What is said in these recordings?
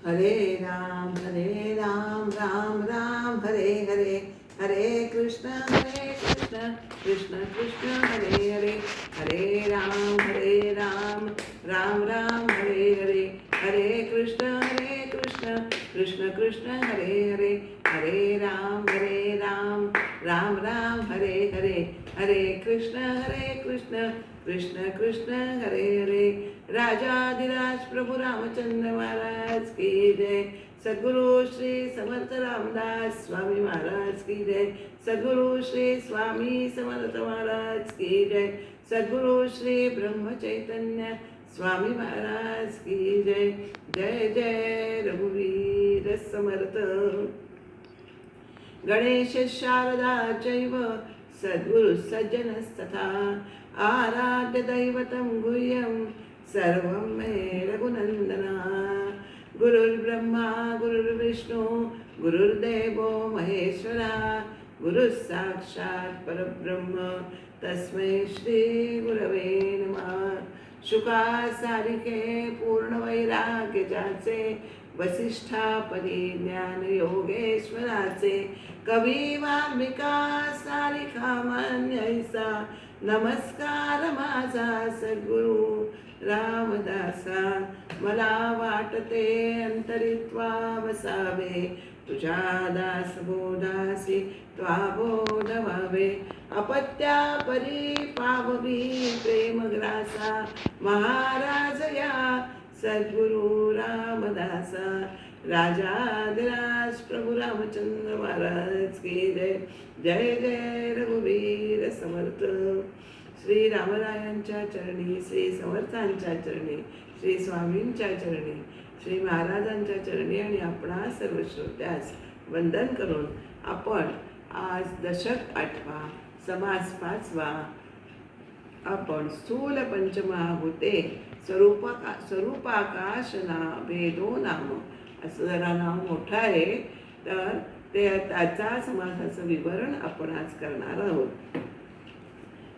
हरे राम राम राम हरे हरे, हरे कृष्ण कृष्ण कृष्ण हरे हरे, हरे राम राम राम हरे हरे, हरे कृष्ण कृष्ण कृष्ण हरे हरे, हरे राम राम राम हरे हरे, हरे कृष्ण कृष्ण कृष्ण हरे हरे। राजाधिराज प्रभु रामचंद्र महाराज की जय। सद्गुरु श्री समर्थ रामदास स्वामी महाराज की जय। सद्गुरु श्री स्वामी समर्थ महाराज की जय। सद्गुरु श्री ब्रह्म चैतन्य स्वामी महाराज की जय। जय जय रघुवीर समर्थ। गणेश शारदा चैव सद्गुरु सज्जनस्तथा आराध्य दैवतं गुह्यं सर्वं मे रघुनंदना। गुरुर्ब्रह्मा गुरुर्विष्णु गुरुर्देवो महेश्वरा, गुरुः साक्षात् परब्रह्म तस्मै श्री गुरवे नमः। शुकासारिके पूर्ण वैराग्य ज्याचे, वसिष्ठापदी ज्ञान योगेश्वराचे, कवी वाल्मिका सारिखा मान्य ऐसा, नमस्कार माझा सद्गुरु रामदासा। मला वाटते अंतरित्वा वसावे, तुझ्या दास बोधासी त्वा बोध व्हावे। अपत्या परी पाववी प्रेमग्रासा, महाराज या सद्गुरु रामदासा। राजाधिराज प्रभु रामचंद्र महाराज की जय। जय जय रघुवीर समर्थ। श्री रामरायांच्या चरणी, श्री समर्थांच्या चरणी, श्री स्वामींच्या चरणी, श्री महाराजांच्या चरणी आणि आपणा सर्व श्रोत्यास वंदन करून आपण आज दशक 8वा समास 5वा आपण स्थूल पंचमहाभूते स्वरूपाकाश भेदो नाम असं जरा नाव मोठं आहे, तर त्याचा समासाचं विवरण आपण आज करणार आहोत।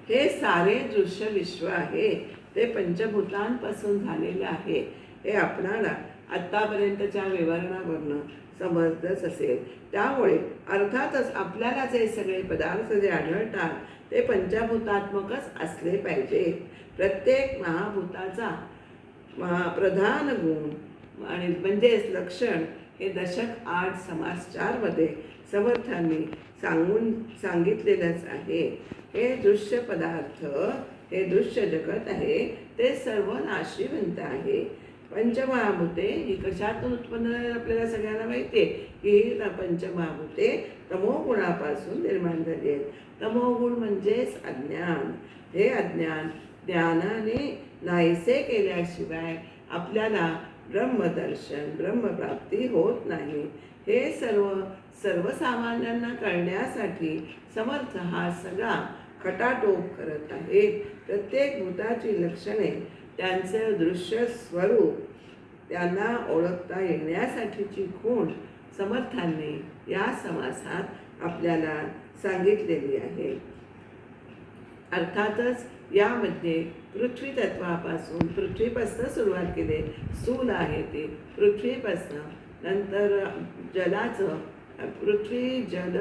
हे सारे दृश्य विश्व आहे ते पंचभूतांपासून झालेले आहे, हे आपणाला आत्तापर्यंतच्या विवरणावरनं समजतच असेल। त्यामुळे अर्थातच आपल्याला जे सगळे पदार्थ जे आढळतात ते पंचभूतात्मकच असले पाहिजेत। प्रत्येक महाभूताचा प्रधान गुण आणि म्हणजेच लक्षण हे दशक 8 समास 4 मध्ये समर्थांनी सांगितलेलंच आहे। हे दृश्य पदार्थ, हे दृश्य जगत आहे ते सर्व नाशिवंत आहे। पंचमहाभूते ही कशातून उत्पन्न झाली आपल्याला सगळ्यांना माहिती आहे की ही पंचमहाभूते तमोगुणापासून निर्माण झाली आहेत। तमोगुण म्हणजेच अज्ञान। हे अज्ञान ज्ञानाने नाहीसे केल्याशिवाय आपल्याला ब्रह्मदर्शन ब्रह्मप्राप्ती होत नाही। हे सर्वसामान्यांना कळण्यासाठी समर्थ हा सगळा खटाटोप करत आहे। प्रत्येक भूताची लक्षणे, त्यांचे दृश्य स्वरूप, त्यांना ओळखता येण्यासाठीची खूण समर्थांनी या समासात आपल्याला सांगितलेली आहे। अर्थातच यामध्ये पृथ्वी तत्वापासून, पृथ्वीपासून सुरुवात केली, स्थूल आहे ते पृथ्वीपासून, नंतर जलाचं पृथ्वी जल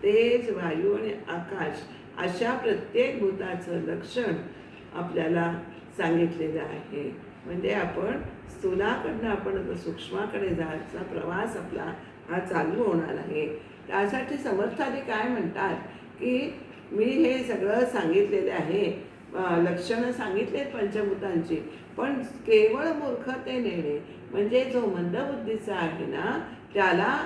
तेज वायू आणि आकाश अशा प्रत्येक भूताचं लक्षण आपल्याला सांगितलेलं आहे। म्हणजे आपण स्थूलाकडनं आपण सूक्ष्माकडे जायचा प्रवास आपला हा चालू होणार आहे। त्यासाठी समर्थाने काय म्हणतात की मी हे सगळं सांगितलेले आहे, लक्षणं सांगितलेत पंचभूतांची, पण केवळ मूर्खतेने म्हणजे जो मंदबुद्धीचा आहे ना त्याला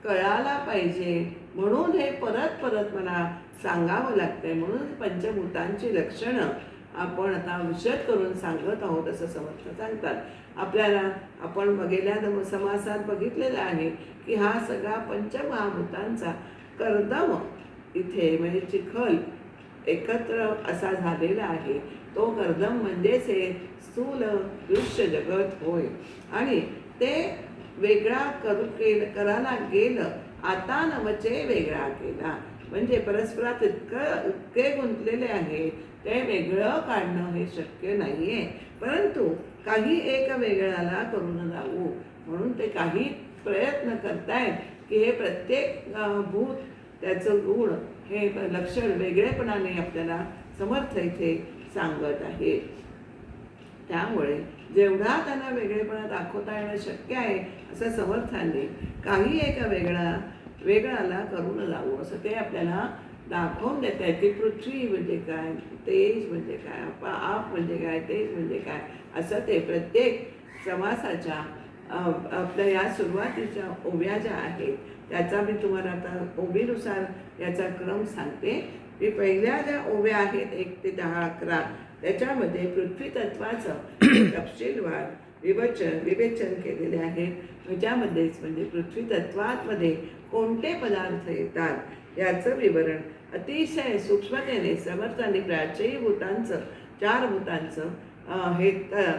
कळायला पाहिजे म्हणून हे परत परत मला सांगावं लागतंय। म्हणून पंचभूतांची लक्षणं आपण आता विशद करून सांगत आहोत असं समर्थ सांगतात आपल्याला। आपण गेल्या समासात बघितलेलं आहे की हा सगळा पंचमहाभूतांचा कर्दम इथे म्हणजे चिखल एकत्र असा झालेला आहे। तो कर्दम म्हणजेच हे स्थूल दृश्य जगत होय। आणि ते वेगळा करायला गेलं, आता नवचे वेगळा केला, म्हणजे परस्परात इतके गुंतलेले आहे ते वेगळं काढणं हे शक्य नाहीये। परंतु काही एक वेगळ्याला करून जाऊ म्हणून ते काही प्रयत्न करतायत की हे प्रत्येक भूत त्याचं गुण हे लक्षण वेगळेपणाने आपल्याला समर्थ इथे सांगत आहे. त्यामुळे जेवढा त्यांना वेगळेपणा दाखवता येणं शक्य आहे असं समर्थांनी काही एका वेगळाला करून जावं असं ते आपल्याला दाखवून देत आहे की पृथ्वी म्हणजे काय, तेज म्हणजे काय, आप म्हणजे काय, तेज म्हणजे काय, असं ते प्रत्येक समासाच्या आपल्या या सुरुवातीच्या ओव्या ज्या आहेत त्याचा मी तुम्हाला आता ओवीनुसार याचा क्रम सांगते. मी पहिल्या ज्या ओव्या आहेत 1 ते 10, 11 त्याच्यामध्ये पृथ्वी तत्वाचं तपशीलवार विवेचन केलेले आहे. त्याच्यामध्येच म्हणजे पृथ्वी तत्वामध्ये कोणते पदार्थ येतात याचं विवरण अतिशय सूक्ष्मतेने समर्थांनी प्राच्यभूतांचं 4 भूतांचं हे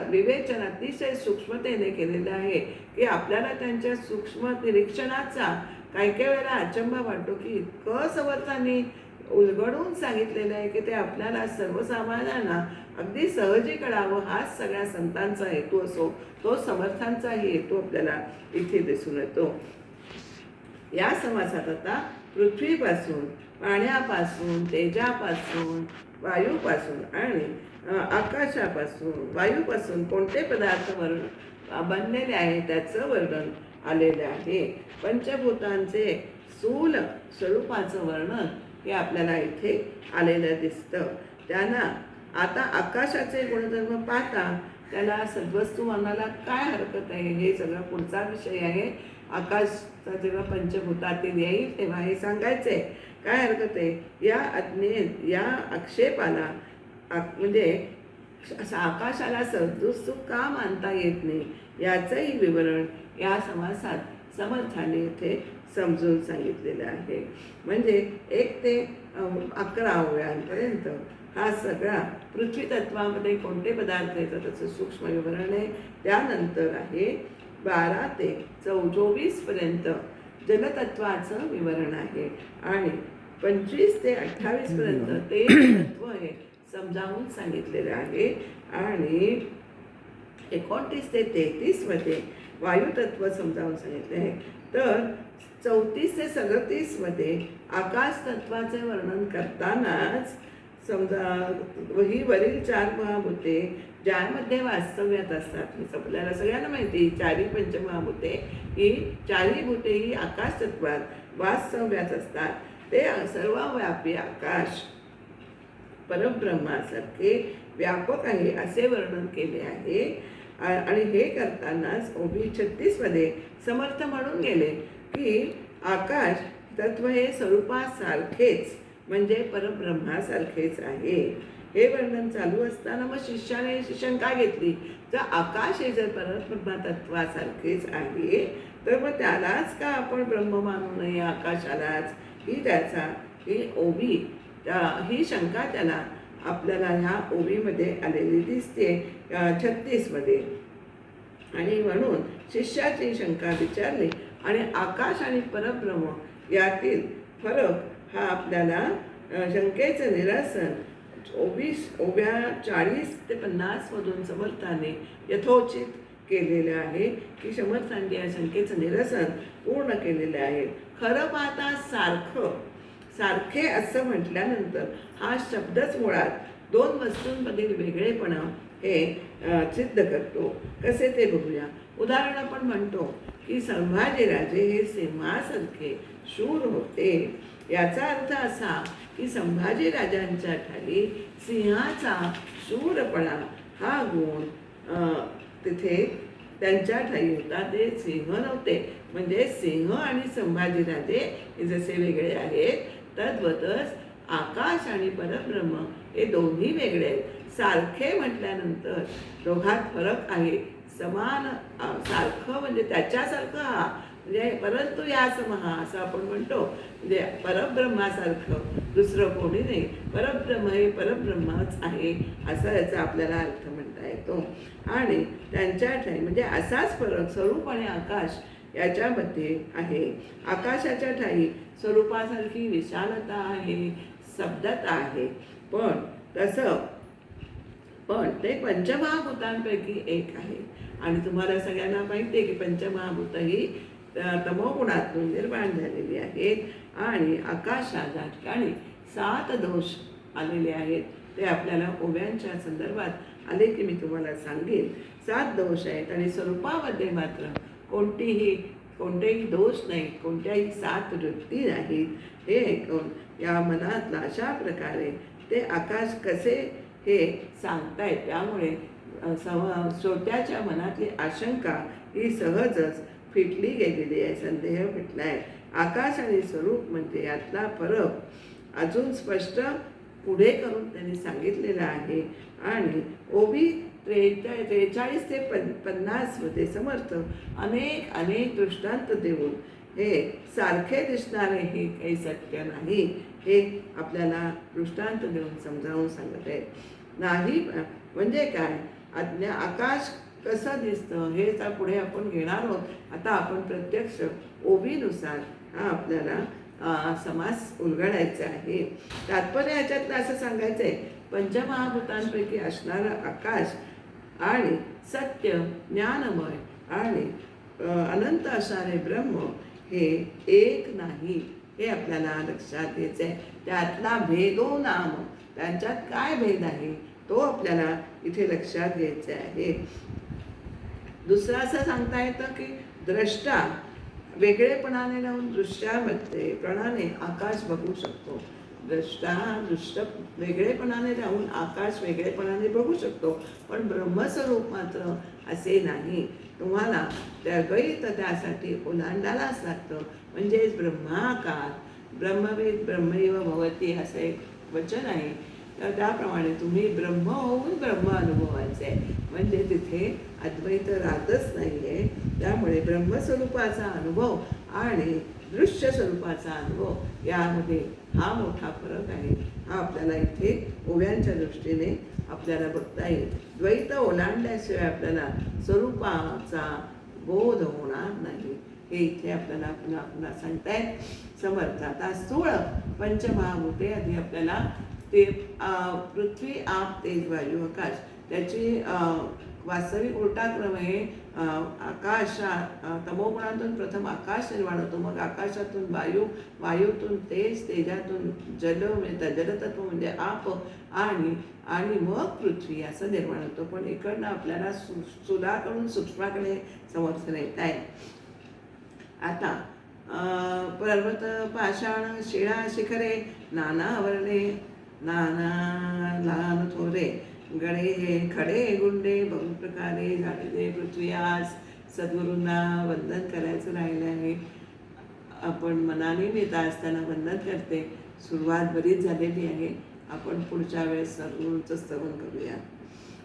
विवेचन अतिशय सूक्ष्मतेने केलेलं आहे की आपल्याला त्यांच्या सूक्ष्म निरीक्षणाचा काही काही वेळेला अचंबा वाटतो की इतकं समर्थांनी उलगडून सांगितलेलं आहे की ते आपल्याला सर्वसामान्यांना अगदी सहजी कळावं. हाच सगळ्या संतांचा हेतू असो, तो समर्थांचाही हेतू आपल्याला इथे दिसून येतो. या समासात आता पृथ्वीपासून, पाण्यापासून, तेजापासून, वायूपासून आणि आकाशापासून, वायूपासून कोणते पदार्थ बनलेले आहे त्याचं वर्णन आलेलं आहे. पंचभूतांचे स्थूल स्वरूपाचं वर्णन हे आपल्याला इथे आलेलं दिसतं. त्यांना आता आकाशाचे गुणधर्म पाहता त्याला सद्वस्तू मानायला काय हरकत आहे, हे सगळं पुढचा विषय आहे. आकाशचा जेव्हा पंचभूतातील येईल तेव्हा हे सांगायचं आहे. काय हरकत आहे या आक्षेपाला म्हणजे आकाशाला सद्वस्तू का मानता येत नाही याचंही विवरण या समासात समर्थाने इथे समजून सांगितलेलं आहे. म्हणजे 1 ते 11 ओव्यांपर्यंत हा सगळा पृथ्वी तत्वामध्ये कोणते पदार्थ येतात त्याचं सूक्ष्म विवरण आहे. त्यानंतर आहे 12 ते 24 पर्यंत जलतत्वाचं विवरण आहे आणि 25 ते 28 पर्यंत ते तत्व हे समजावून सांगितलेलं आहे आणि 29 ते 33 मध्ये वायुतत्व समजावून सांगितले आहे. तर 34 ते 37 मध्ये आकाश तत्वाचे वर्णन करतानाच समजा ही वरील 4 महाभूते ज्यामध्ये वास्तव्यात असतात, आपल्याला सगळ्यांना माहिती 4 पंचमहाभूते ही 4 भूते ही आकाश तत्वात वास्तव्यात असतात. ते सर्वव्यापी आकाश परब्रह्मासारखे व्यापक आहे असे वर्णन केले आहे. आणि हे करतानाच ओवी 36 मध्ये समर्थ म्हणून गेले की आकाश तत्व हे स्वरूपासारखेच म्हणजे परब्रह्मासारखेच आहे. हे वर्णन चालू असताना मग शिष्याने शंका घेतली, जर आकाश हे जर परब्रह्मा तत्वासारखेच आहे तर मग त्यालाच का आपण ब्रह्म मानू नये, आकाशालाच? ही ओवी ही शंका त्याला आपल्याला ह्या ओवीमध्ये आलेली दिसते 36 मध्ये. आणि म्हणून शिष्याची शंका विचारली आणि आकाश आणि परब्रह्म यातील फरक हा आपल्याला शंकेचं निरसन ओव्या 40 ते 50 मधून समर्थाने यथोचित केलेलं आहे की समर्थांनी या शंकेचं निरसन पूर्ण केलेलं आहे. खरं पाहता सारखे असं म्हटल्यानंतर हा शब्दच मुळात 2 वस्तूंमधील वेगळेपणा हे सिद्ध करतो. कसे ते बघूया. उदाहरण आपण म्हणतो की संभाजीराजे हे सिंहासारखे शूर होते. याचा अर्थ असा की संभाजीराजांच्या ठाली सिंहाचा शूरपणा हा गुण तिथे त्यांच्या ठाई होता. ते सिंह नव्हते. म्हणजे सिंह आणि संभाजीराजे हे जसे वेगळे आहेत तद्वतच आकाश आणि परब्रह्म हे दोन्ही वेगळे आहेत. सारखे म्हटल्यानंतर दोघात फरक आहे. समान सारखं म्हणजे त्याच्यासारखं हा म्हणजे परंतु या समहा असं आपण म्हणतो. म्हणजे परब्रह्मासारखं दुसरं कोणी नाही. परब्रह्म हे परब्रह्मच आहे असा याचा आपल्याला अर्थ म्हणता येतो. आणि त्यांच्या ठाई म्हणजे असाच फरक स्वरूप आणि आकाश याच्यामध्ये आहे. आकाशाच्या ठाई स्वरूपासारखी विशालता आहे, शब्दता आहे. पण तसं पण ते पंचमहाभूतांपैकी एक आहे. आणि तुम्हाला सगळ्यांना माहिती आहे की पंचमहाभूत ही तमोगुणातून निर्माण झालेली आहेत आणि आकाशात ज्या ठिकाणी 7 दोष आलेले आहेत ते आपल्याला ओव्यांच्या संदर्भात आले की मी तुम्हाला सांगेन. 7 दोष आहेत आणि स्वरूपामध्ये मात्र कोणतेही दोष नाहीत, कोणत्याही 7 वृत्ती नाहीत. हे ऐकून या मनातला अशा प्रकारे ते आकाश कसे हे सांगतायत. त्यामुळे श्रोत्याच्या मनातली आशंका ही सहजच फिटली गेलेली आहे, संदेह फिटला आहे. आकाश आणि स्वरूप म्हणजे यातला फरक अजून स्पष्ट पुढे करून त्यांनी सांगितलेलं आहे. आणि ओवी 43 ते 50 मध्ये समर्थ अनेक दृष्टांत देऊन हे सारखे दिसणारे हे काही सत्य नाही हे आपल्याला दृष्टांत देऊन समजावून सांगत आहेत. नाही म्हणजे काय, आकाश कसं दिसतं हे तर पुढे आपण घेणार आहोत. आता आपण प्रत्यक्ष ओवीनुसार हा आपल्याला समास उलगडायचा आहे. तात्पर्य ह्याच्यातलं असं सांगायचं आहे, पंचमहाभूतांपैकी असणारं आकाश आणि सत्य ज्ञानमय आणि अनंत असणारे ब्रह्म हे एक नाही हे आपल्याला लक्षात घ्यायचं आहे. त्यातला भेदो नाम, त्यांच्यात काय भेद आहे तो आपल्याला इथे लक्षात घ्यायचा आहे. दुसरं असं सांगता येतं की द्रष्टा वेगळेपणाने राहून दृश्यामध्ये प्रणाने आकाश बघू शकतो. दृष्ट वेगळेपणाने राहून आकाश वेगळेपणाने बघू शकतो, पण ब्रह्मस्वरूप मात्र असे नाही. तुम्हाला गणित त्यासाठी ओलांडायलाच लागतं. म्हणजेच ब्रह्माकार, ब्रह्मवेद ब्रह्मैव भवती असं एक वचन आहे. तर त्याप्रमाणे तुम्ही ब्रह्म होऊन ब्रह्म अनुभवायचे आहे. म्हणजे तिथे अद्वैत राहतच नाही आहे. त्यामुळे ब्रह्मस्वरूपाचा अनुभव आणि दृश्य स्वरूपाचा अनुभव यामध्ये हा मोठा फरक आहे. हा आपल्याला इथे ओव्यांच्या दृष्टीने आपल्याला बघता येईल. द्वैत ओलांडल्याशिवाय आपल्याला स्वरूपाचा बोध होणार नाही हे इथे आपल्याला पुन्हा सांगतायत समर्थ. आता स्थूळ पंचमहाभूते आधी आपल्याला ते पृथ्वी आप तेज वायू आकाश, त्याची वास्तविक उलटा क्रम आहे. तमोगुणातून प्रथम आकाश निर्माण होतो, मग आकाशातून वायू, वायूतून तेज, तेजातून जल म्हणजे जलतत्व म्हणजे आप आणि मग पृथ्वी असं निर्माण होतं. पण इकडनं आपल्याला स्थूलाकडून सूक्ष्माकडे समर्थन येत आहे. आता पर्वत पाषाण शिळा शिखरे नाना वर्णे नाना लहान थोरे गडे खडे गुंडे बहुप्रकारे झालेले पृथ्वी. आज सद्गुरूंना वंदन करायचं राहिलं आहे. आपण मनाने नेता असताना वंदन करते. सुरुवात बरीच झालेली आहे. आपण पुढच्या वेळेस सद्गुरूंचं स्तवन करूया.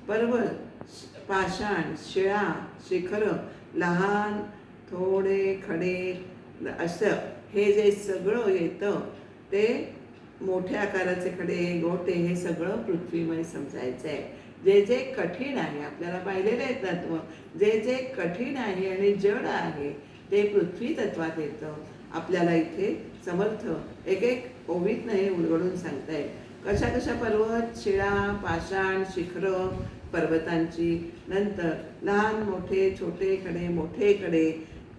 पर्वत पाषाण शिळा शिखर लहान थोडे खडे असं हे जे सगळं येतं ते मोठ्या आकाराचे खडे गोटे हे सगळं पृथ्वीमय समजायचं आहे. जे कठीण आहे आपल्याला पाहिलेलं आहे तत्व, जे कठीण आहे आणि जड आहे ते पृथ्वी तत्वात येतं. आपल्याला इथे समर्थ एक ओवीत नाही उलगडून सांगताय. कशा पर्वत शिळा पाषाण शिखर पर्वतांची, नंतर लहान मोठे छोटे खडे मोठे खडे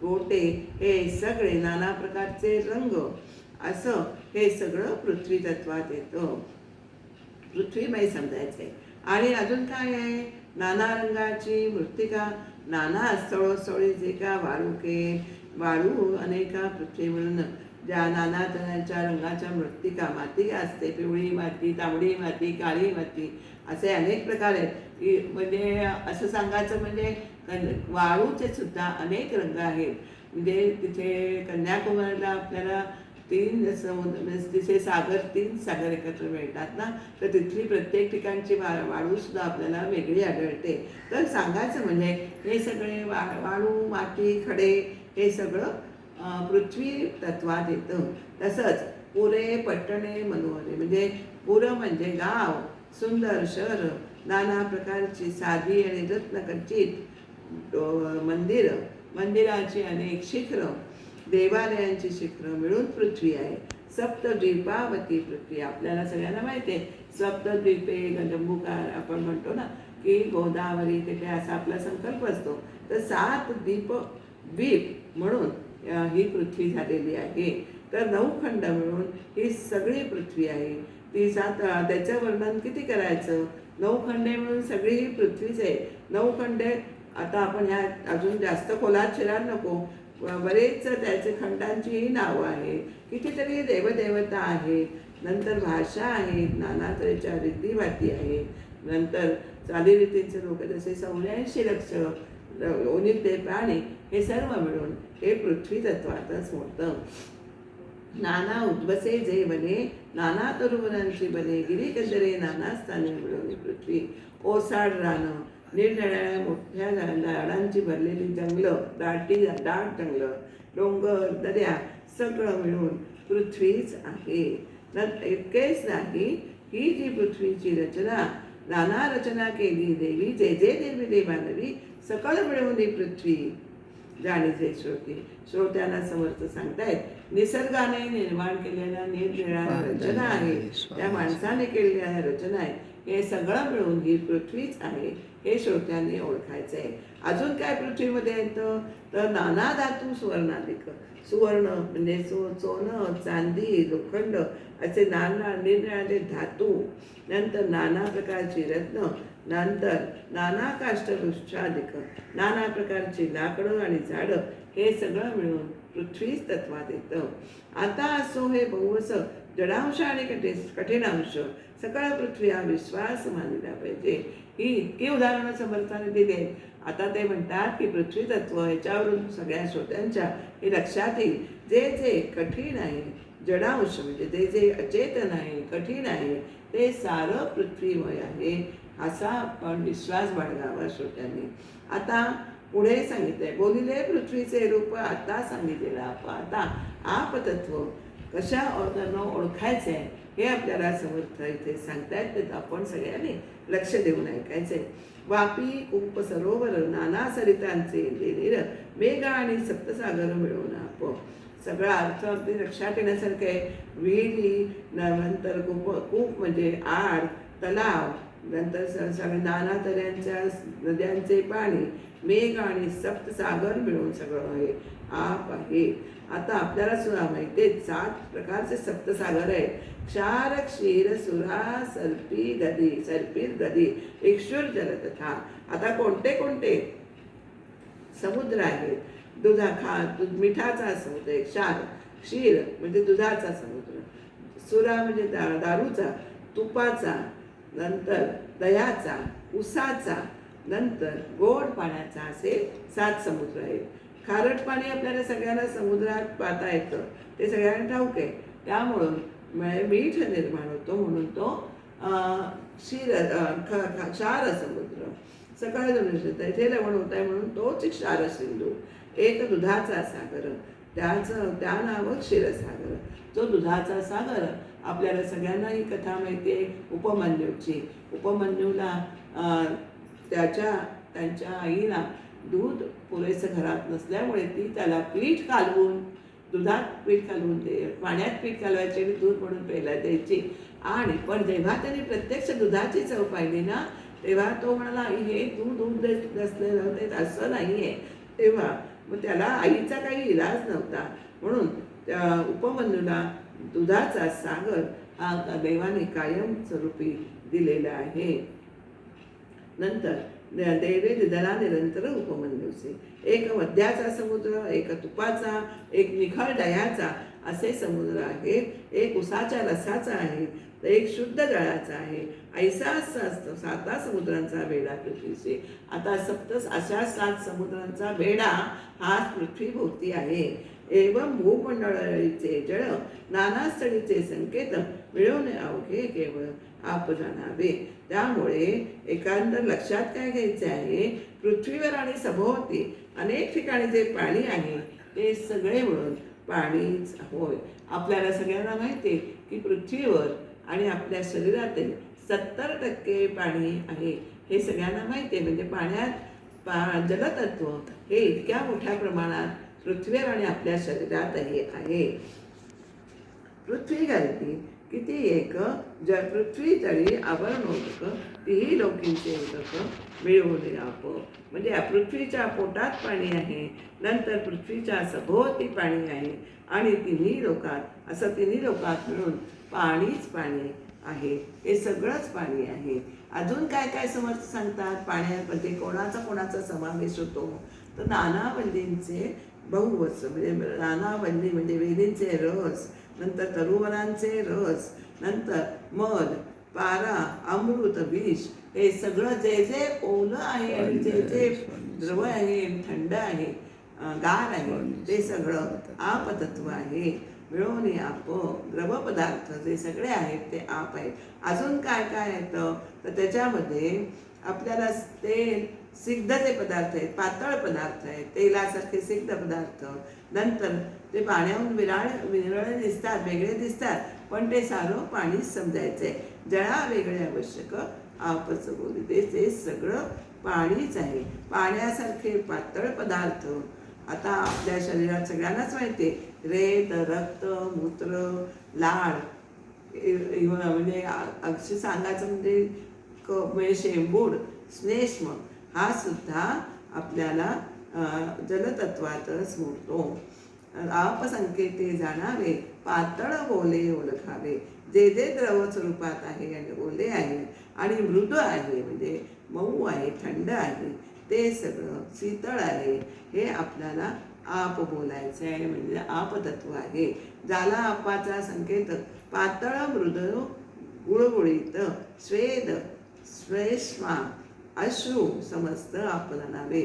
गोटे हे सगळे नाना प्रकारचे रंग असं हे सगळं पृथ्वी तत्वात येतं. पृथ्वीमय समजायचंय. आणि अजून काय आहे, नाना रंगाची मृत्तिका, नाना स्थळोस्थळी जे का वाळू अनेका पृथ्वी मिळून ज्या नाना तऱ्हेच्या रंगाच्या मृत्तिका माती असते, पिवळी माती, तांबडी माती, काळी माती असे अनेक प्रकार आहेत. म्हणजे असं सांगायचं म्हणजे वाळूचे सुद्धा अनेक रंग आहेत. म्हणजे तिथे कन्याकुमारीला आपल्याला 3 सागर एकत्र मिळतात ना, तर तिथली प्रत्येक ठिकाणची वाळू सुद्धा आपल्याला वेगळी आढळते. तर सांगायचं म्हणजे हे सगळे वाळू माती खडे हे सगळं पृथ्वी तत्वात येतं. तसंच पुरे पट्टणे मनोहरे, म्हणजे पुरं म्हणजे गाव, सुंदर शहर, नाना प्रकारची साधी आणि रत्नखचित मंदिराची अनेक शिखरं, देवालयांची शिखरं मिळून पृथ्वी आहे. सप्तद्वीपावती पृथ्वी. आपल्याला सगळ्यांना माहिती आहे सप्तद्वीपे जंबुकार आपण म्हणतो ना की गोदावरी तिथे असा आपला संकल्प असतो. तर 7 द्वीप म्हणून ही पृथ्वी झालेली आहे. तर 9 खंड मिळून ही सगळी पृथ्वी आहे. ती 7 त्याचं वर्णन किती करायचं. 9 खंडे मिळून सगळी ही पृथ्वीच आहे. 9 खंडे आता आपण ह्या अजून जास्त खोलात शिरायला नको. बरेच त्याचे खंडांचीही नावं आहेत. कितीतरी देवदेवता आहेत. नंतर भाषा आहेत. नाना तऱ्हेच्या रीतीभाती आहेत. नंतर चालीरीतींचे लोक जसे 84 लक्ष ओनिते प्राणी हे सर्व मिळून हे पृथ्वी तत्वातच होतं. नाना उद्वसे जे बने नाना तरुवरांची बने गिरी कंदरे नाना स्थाने मिळवली पृथ्वी. ओसाड रानं निरनिराळ्या मोठ्या झाडांची भरलेली जंगलं दाट जंगलं डोंगर दऱ्या सगळं मिळून पृथ्वीच आहे. इतकेच नाही ही जी पृथ्वीची रचना नाना रचना केली देवी जे जे देवी देवानवी सकळ मिळवून ही पृथ्वी जाणीचे श्रोत्यांना समर्थ सांगतायत निसर्गाने निर्माण केलेल्या निरनिराळ्या रचना आहे. त्या माणसाने केलेल्या रचना आहे. हे सगळं मिळून ही पृथ्वीच आहे हे श्रोत्यांनी ओळखायचं आहे. अजून काय पृथ्वीमध्ये येतं तर नाना धातू सुवर्णाधिक. सुवर्ण म्हणजे सोनं चांदी लोखंड असे नाना निरनिराळे धातू. नंतर नाना प्रकारची रत्न. नंतर नाना काष्ठवृक्षाधिक नाना प्रकारची लाकडं आणि झाडं हे सगळं मिळून पृथ्वीच तत्वात येतं. आता असो हे बहुवस जडांश आणि कठीणांश सकळ पृथ्वी हा विश्वास मानला पाहिजे. ही इतकी उदाहरणं समर्थाने दिली आहेत. आता ते म्हणतात की पृथ्वी तत्व ह्याच्यावरून सगळ्या श्रोत्यांच्या हे लक्षात येईल जे जे कठीण आहे जडांश म्हणजे जे जे अचेतन आहे कठीण आहे ते सारं पृथ्वीमय आहे असा आपण विश्वास बाळगावा श्रोत्यांनी. आता पुढे सांगितलंय बोलिले पृथ्वीचे रूप आता सांगितलेलं आता आपतत्व कशा ओळखायचं आहे हे आपल्याला समर्थ इथे सांगतायत. तर आपण सगळ्यांनी लक्ष देऊन ऐकायचंय. वापी कुंप सरोवर नाना सरितांचे नीर मेघ आणि सप्तसागर मिळवून आप. सगळा अर्थ अगदी लक्षात येण्यासारखं आहे. विहिरी नंतर कूप म्हणजे आड तलाव नंतर सगळे नाना तऱ्यांच्या नद्यांचे पाणी मेघ आणि सप्तसागर मिळून सगळं आहे आप आहे. आता आपल्याला सुद्धा माहिती आहे 7 प्रकारचे सप्तसागर आहे. क्षार क्षीर सुरा सर्पीर गदी इक्षुर जलतथा. आता कोणते कोणते समुद्र आहेत. मिठाचा समुद्र क्षार. क्षीर म्हणजे दुधाचा समुद्र. सुरा म्हणजे दारूचा तुपाचा नंतर दह्याचा उसाचा नंतर गोड पाण्याचा असे 7 समुद्र आहेत. खारट पाणी आपल्याला सगळ्यांना समुद्रात पाहता येतं ते सगळ्यांना ठाऊक आहे. त्यामुळं मीठ निर्माण होतो म्हणून तो क्षार समुद्र. सकाळी इथे लवण होत आहे म्हणून तोच क्षार सिंधू. एक दुधाचा सागर त्या नाव क्षीरसागर. जो दुधाचा सागर आपल्याला सगळ्यांना ही कथा माहिती आहे उपमन्यूची. उपमन्यूला त्यांच्या आईला दूध पुरेसं घरात नसल्यामुळे ती त्याला दुधात पीठ कालवून पाण्यात पीठ कालवायचे आणि दूध म्हणून प्यायला द्यायची. आणि पण जेव्हा त्यांनी प्रत्यक्ष दुधाची चव पाहिली ना तेव्हा तो म्हणाला हे दूध नसलेलं ते असं नाही आहे. तेव्हा मग त्याला आईचा काही इलाज नव्हता म्हणून त्या उपमन्यूला दुधाचा सागर हा देवाने कायम स्वरूपी दिलेला आहे. नंतर देवे दिदला निरंतर उपमन्यूचे. एक मद्याचा समुद्र एक तुपाचा एक निखळ दह्याचा असे समुद्र आहेत. एक उसाच्या रसाचा आहे तर एक शुद्ध जळाचा आहे. ऐसा 7 समुद्रांचा बेडा पृथ्वीचे. आता अशा 7 समुद्रांचा बेडा हा पृथ्वीभोवती आहे. एवं भूमंडळीचे जळ नाना स्थळीचे संकेत मिळवणे अवघे केवळ आप जाणावे. त्यामुळे एकांतर लक्षात काय घ्यायचे आहे पृथ्वीवर आणि सभोवती अनेक ठिकाणी जे पाणी आहे ते सगळे मिळून पाणीच होय. आपल्याला सगळ्यांना माहिती आहे की पृथ्वीवर आणि आपल्या शरीरातील 70% पाणी आहे हे सगळ्यांना माहिती आहे. म्हणजे पाण्यात जलतत्व हे इतक्या मोठ्या प्रमाणात पृथ्वीवर आणि आपल्या शरीरातही आहे. पृथ्वी घालती किती एक पृथ्वी तळी आवरणोदक तीही लोकींचे उदक मिळवले आप. म्हणजे या पृथ्वीच्या पोटात पाणी आहे, नंतर पृथ्वीच्या सभोवती पाणी आहे, आणि तिन्ही लोकात असं तिन्ही लोकात मिळून पाणीच पाणी आहे. हे सगळंच पाणी आहे. अजून काय काय समर्थ सांगतात पाण्यामध्ये कोणाचा कोणाचा समावेश होतो, तर नाना वल्लींचे बहुवच म्हणजे नाना वल्ली म्हणजे वेलींचे रस, नंतर तरुवरांचे रस, नंतर मध, पारा, अमृत, विष, हे सगळं जे जे ओलं आहे आणि जे जे द्रव आहे, थंड आहे, गार आहे, ते सगळं आपतत्व आहे. मिळवणे आप द्रव पदार्थ जे सगळे आहेत ते आप आहेत. अजून काय काय येतं तर त्याच्यामध्ये आपल्याला तेल, सिग्धचे पदार्थ आहेत, पातळ पदार्थ आहेत, तेलासारखे सिग्ध पदार्थ. नंतर ते पाण्याहून विरळे दिसतात, वेगळे दिसतात, पण ते सारं पाणीच समजायचंय. जळा वेगळे आवश्यक आपच बोलिते, ते सगळं पाणीच आहे. पाण्यासारखे पातळ पदार्थ आता आपल्या शरीरात सगळ्यांनाच माहिती आहे. रेत, रक्त, मूत्र, लाळ, म्हणजे अक्षी सांगायचं म्हणजे शेंबूड, श्लेष्म हा सुद्धा आपल्याला जलतत्वातच मोडतो. आपसंकेते जाणावे, पातळ बोले ओळखावे. जे जे द्रव स्वरूपात आहे आणि ओले आहे आणि मृद आहे म्हणजे मऊ आहे, थंड आहे, ते सगळं शीतळ आहे, हे आपल्याला आप बोलायचं आहे. म्हणजे आपतत्व आहे. ज्याला आपाचा संकेत पातळ, मृद, गुळगुळीत, स्वेद, श्लेष्मा, अश्रू समस्त आपला नावे.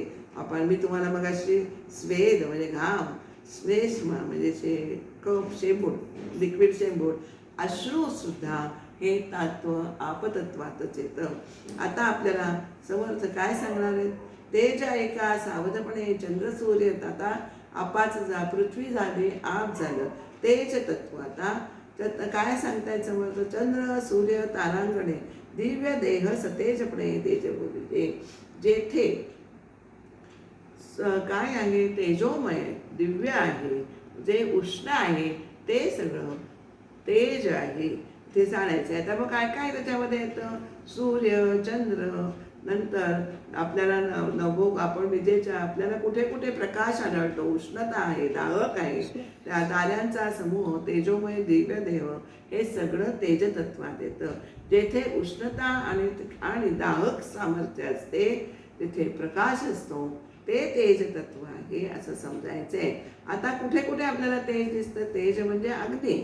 मी तुम्हाला मगाशी स्वेद म्हणजे घाम, श्लेष्मा म्हणजे कफ, शेंबूड, लिक्विड शेंबूड, अश्रू सुद्धा हे तत्व आपतत्वातच येतं. आता आपल्याला समर्थ काय सांगणार आहेत? तेज एका सावधपणे चंद्र सूर्य आता आपाच जा, पृथ्वी झाली आप झालं, तेज तत्व. आता काय सांगतायत समर्थ? चंद्र सूर्य तारांगणे दिव्य देह सतेजपणे तेज बोलते. जेथे काय आहे? तेजोमय दिव्य आहे, जे उष्ण आहे ते सगळं तेज आहे, ते जाणायचं आहे. आता मग काय काय त्याच्यामध्ये येतं? सूर्य, चंद्र, नंतर आपल्याला नभोग, आपण विजेच्या आपल्याला कुठे कुठे प्रकाश आढळतो, उष्णता आहे, दाहक आहे, त्या ताऱ्यांचा समूह, तेजोमय दिव्य देह, हे सगळं तेजतत्वात येतं. जेथे उष्णता आणि दाहक सामर्थ्य असते तिथे प्रकाश असतो, ते तेज तत्व आहे असं समजायचंय. आता कुठे कुठे आपल्याला तेज दिसतं? तेज म्हणजे अग्नी.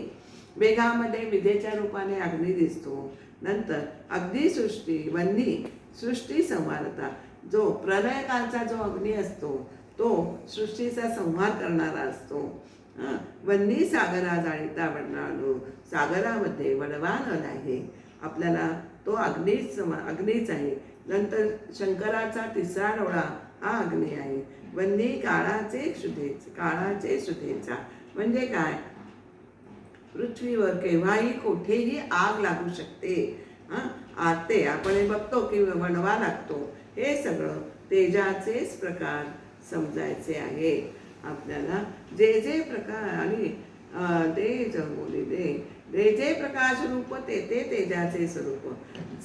मेघामध्ये विजेच्या रूपाने अग्नी दिसतो. नंतर अग्निसृष्टी, वन्नी सृष्टी संहारता, जो प्रलयकालचा जो अग्नी असतो तो सृष्टीचा संहार करणारा असतो. वन्नी सागरा जाळीता वडणाळू, सागरामध्ये वडवान आहे, आपल्याला तो अग्नीच आहे. नंतर शंकराचा तिसरा डोळा हा अग्नी आहे. वन्नी काळाचे क्षुधेचा म्हणजे काय? पृथ्वीवर केव्हाही कुठेही आग लागू शकते. ते आपण हे बघतो की वणवा लागतो, हे सगळं तेजाचेच प्रकार समजायचे आहे आपल्याला. जे जे प्रकार आणि तेज बोलिले, जे जे प्रकाश रूप ते ते तेजाचे स्वरूप.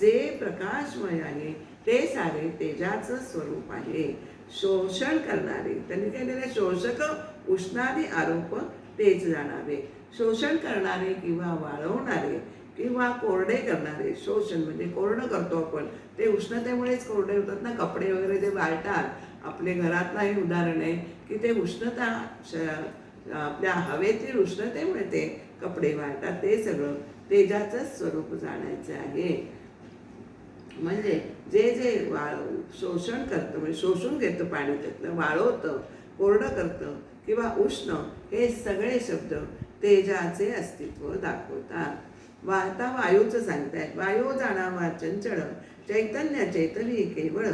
जे प्रकाशमय आहे ते सारे तेजाचं स्वरूप आहे. शोषण करणारे, त्यांनी केलेले शोषक उष्णादी आरोप तेच जाणावे. शोषण करणारे किंवा वाळवणारे किंवा कोरडे करणारे. शोषण म्हणजे कोरडं करतो आपण, ते उष्णतेमुळेच कोरडे होतात ना. कपडे वगैरे ते वाळतात. आपले घरातलं हे उदाहरण आहे की ते उष्णता, आपल्या हवेतील उष्णतेमुळे ते कपडे वाळतात. ते सगळं तेजाचंच स्वरूप जाणायचं आहे. म्हणजे जे जे शोषण करतं म्हणजे शोषून घेतं पाणी, त्यातलं वाळवतं, कोरडं करतं किंवा उष्ण, हे सगळे शब्द तेजाचे अस्तित्व दाखवतात. आता वायूचं सांगतायत. वायू जाणावा चंचळ, चैतन्य चैतनी केवळ,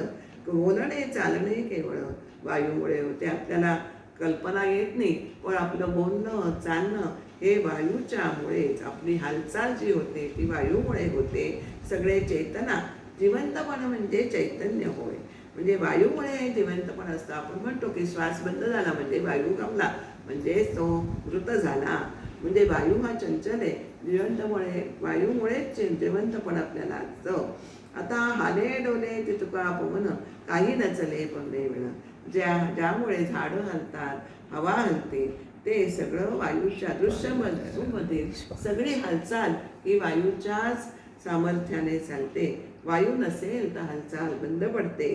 बोलणे चालणे केवळ वायूमुळे होते. आपल्याला कल्पना येत नाही, पण आपलं बोलणं चालणं हे वायूच्यामुळेच, आपली हालचाल जी होते ती वायूमुळे होते. सगळे चेतना, जिवंतपण म्हणजे चैतन्य होय. म्हणजे वायूमुळे जिवंतपण असतं. आपण म्हणतो की श्वास बंद झाला म्हणजे वायू गमला, म्हणजे तो मृत झाला. म्हणजे वायू हा चंचल आहे. जिवंतमुळे वायूमुळेच जिवंतपण आपल्याला असतं. आता हाले डोले ते तुका पवन काही नचले पडले वेळ. ज्यामुळे झाडं हलतात, हवा हलते, ते सगळं वायूच्या दृश्यमध्ये सगळी हालचाल ही वायूच्याच सामर्थ्याने चालते. वायू नसेल तर हालचाल बंद पडते.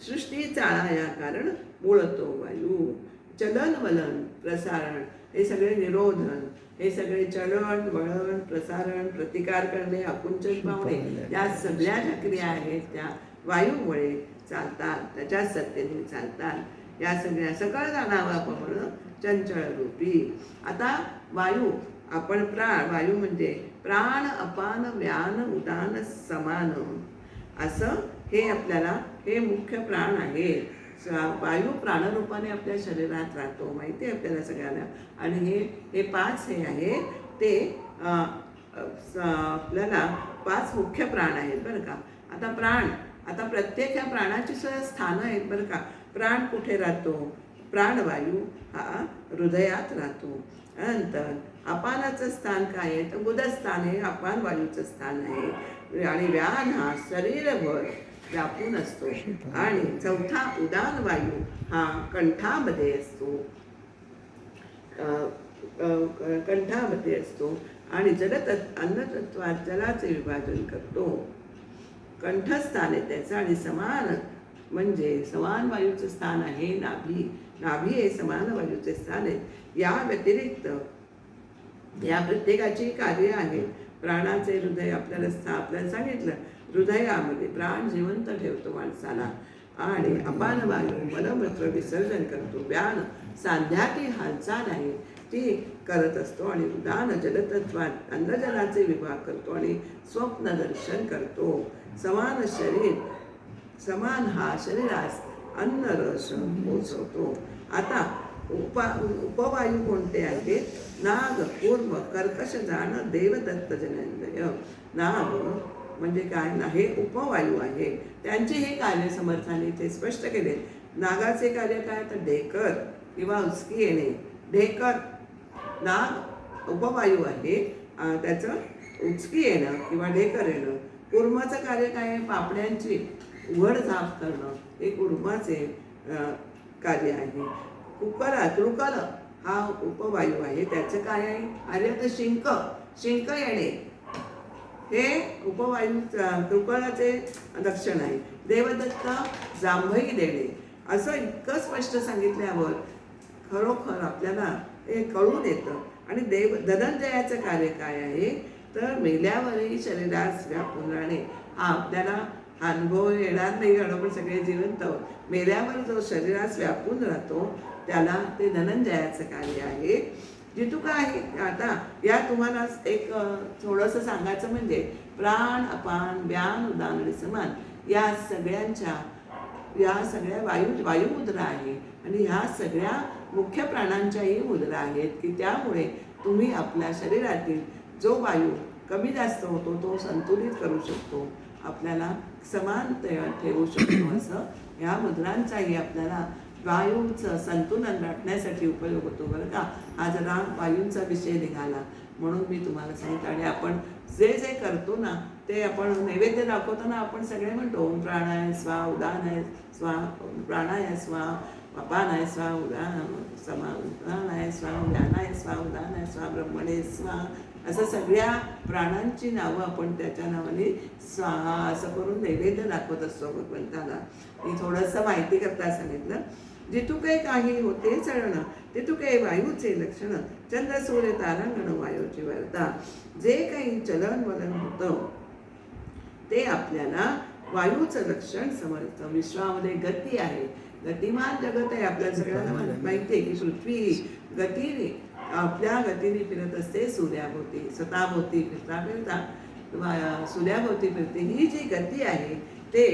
सृष्टी चाळाया कारण मूळतो वायू. चलन वलन प्रसारण हे सगळे निरोधन, हे सगळे चलन वळण प्रसारण, प्रतिकार करणे, आकुंचन पावणे, या सगळ्या ज्या क्रिया आहेत त्या वायूमुळे चालतात, त्याच्या सत्तेने चालतात. या सगळ्या सकळ जाणावा पवन चंचल रूपी. आता वायू आपण वायू म्हणजे प्राण अपान व्यान उदान समान असं हे आपल्याला हे मुख्य प्राण आहे. वायू प्राणरूपाने आपल्या शरीरात राहतो, माहिती आहे आपल्याला सगळ्यांना. आणि हे 5 हे आहे ते आपल्याला 5 मुख्य प्राण आहेत बरं का. आता प्रत्येक ह्या प्राणाची सुद्धा स्थानं आहेत बरं का. प्राण कुठे राहतो? प्राणवायू हा हृदयात राहतो. नंतर अपानाचं स्थान काय आहे तर बुधस्थान हे अपान वायूचं स्थान आहे. आणि व्यान हा शरीरभर व्यापून असतो. आणि चौथा उदान वायू हा कंठामध्ये असतो, कंठामध्ये असतो. आणि अन्नतत्वात जलाचे विभाजन करतो. कंठस्थान आहे त्याचं. आणि समान म्हणजे समान वायूचं स्थान आहे नाभी. नाभी हे समान वायूचे स्थान आहे. या व्यतिरिक्त या प्रत्येकाची कार्य आहेत. प्राणाचे हृदय आपल्याला सांगितलं, हृदयामध्ये प्राण जिवंत ठेवतो माणसाला. आणि अपान वायू मलमूत्र विसर्जन करतो. व्यान सांध्याची हालचाल आहे ती करत असतो. आणि उदान जलतत्वात अन्नजलाचे विभाग करतो आणि स्वप्न दर्शन करतो. समान हा शरीरास अन्नरस पोचवतो. आता उपवायू कोणते आहेत? नाग, कूर्म, कर्कश जाण, देवदत्त जनेंद्रिय. नाग म्हणजे काय ना, हे उपवायू आहे. त्यांचे हे कार्य समर्थाने ते स्पष्ट केले. नागाचे कार्य काय तर ढेकर किंवा उचकी येणे. ढेकर नाग उपवायू आहे, त्याचं उचकी येणं किंवा ढेकर येणं. कूर्माचं कार्य काय आहे? पापड्यांची उघड झाप करणं, हे कूर्माचे कार्य आहे. तृकल हा उपवायू आहे, त्याचं काय आहे? आर्यात शिंक येणे हे उपवायू तृकळाचे लक्षण आहे. देवदत्त जांभई देणे. असं इतकं स्पष्ट सांगितल्यावर खरोखर आपल्याला हे कळून येतं. आणि धनंजयाचं कार्य काय आहे तर मेल्यावरही शरीरास व्यापून राहणे. हा आपल्याला अनुभव येणार नाही, कारण आपण सगळे जिवंत आहोत. मेल्यावर जो शरीरास व्यापून राहतो त्याला ते धनंजयाचं कार्य आहे. जितुका आहे. आता या तुम्हाला एक थोडंसं सांगायचं म्हणजे प्राण अपान व्यान उदान आणि समान या सगळ्या वायुमुद्रा आहे. आणि ह्या सगळ्या मुख्य प्राणांच्याही मुद्रा आहेत की त्यामुळे तुम्ही आपल्या शरीरातील जो वायू कमी जास्त होतो तो संतुलित करू शकतो, आपल्याला समान ठेवू शकतो. असं ह्या मुद्रांचाही आपल्याला वायूंचं संतुलन राखण्यासाठी उपयोग होतो बरं का. हा जरा वायूंचा विषय निघाला म्हणून मी तुम्हाला सांगितलं. आणि आपण जे करतो ना ते आपण नैवेद्य दाखवतो ना, आपण सगळे म्हणतो प्राणाय स्वा, उदानाय स्वा, प्राणाय स्वा, अपानाय स्वा, उदानाय स्वा, व्यानाय स्वा, उदानाय स्वा, ब्रह्मणे स्वा, असं सगळ्या प्राणांची नावं आपण त्याच्या नावाने स्वाहा असं करून नैवेद्य दाखवत असतो भगवंताला. मी थोडंसं माहिती करता सांगितलं. जितुके काही होते चळणं तितुके वायूचे लक्षण, चंद्र सूर्य तारांगण वायूची वार्ता. जे काही चलन वलन होतं ते आपल्याला वायूचं लक्षण समजतं. विश्वामध्ये गती आहे, गतिमान जगत आहे. आपल्याला सगळ्यांना माहिती आहे की पृथ्वी गतीने आपल्या गतीने फिरत असते सूर्याभोवती. स्वतःभोवती फिरता सूर्याभोवती फिरते. ही जी गती आहे ते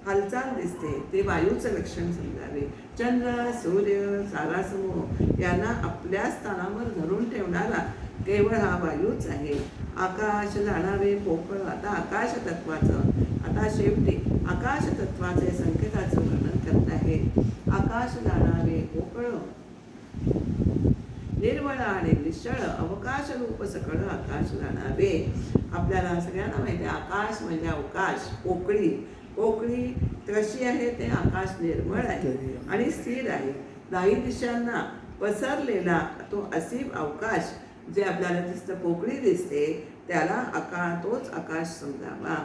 हालचाल दिसते, ते वायूचं लक्षण समजावे. चंद्र सूर्य सारासमूह यांना आपल्या स्थानावर धरून ठेवणारा केवळ हा वायूच आहे. आकाश जाणावे पोकळ. आता आकाश तत्वाचं, आता शेवटी आकाश तत्वाचे संकेताचं वर्णन करत आहे. आकाश जाणावे पोकळ निर्मळ आणि निश्चळ अवकाश रूप सकळ आकाश जाणावे. आपल्याला सगळ्यांना माहिती आहे आकाश म्हणजे अवकाश, पोकळी. पोकळी कशी आहे ते आकाश निर्मळ आहे आणि स्थिर आहे. दाही दिशांना पसरलेला तो असीम अवकाश जे आपल्याला दिसतं, पोकळी दिसते, त्याला तोच आकाश समजावा.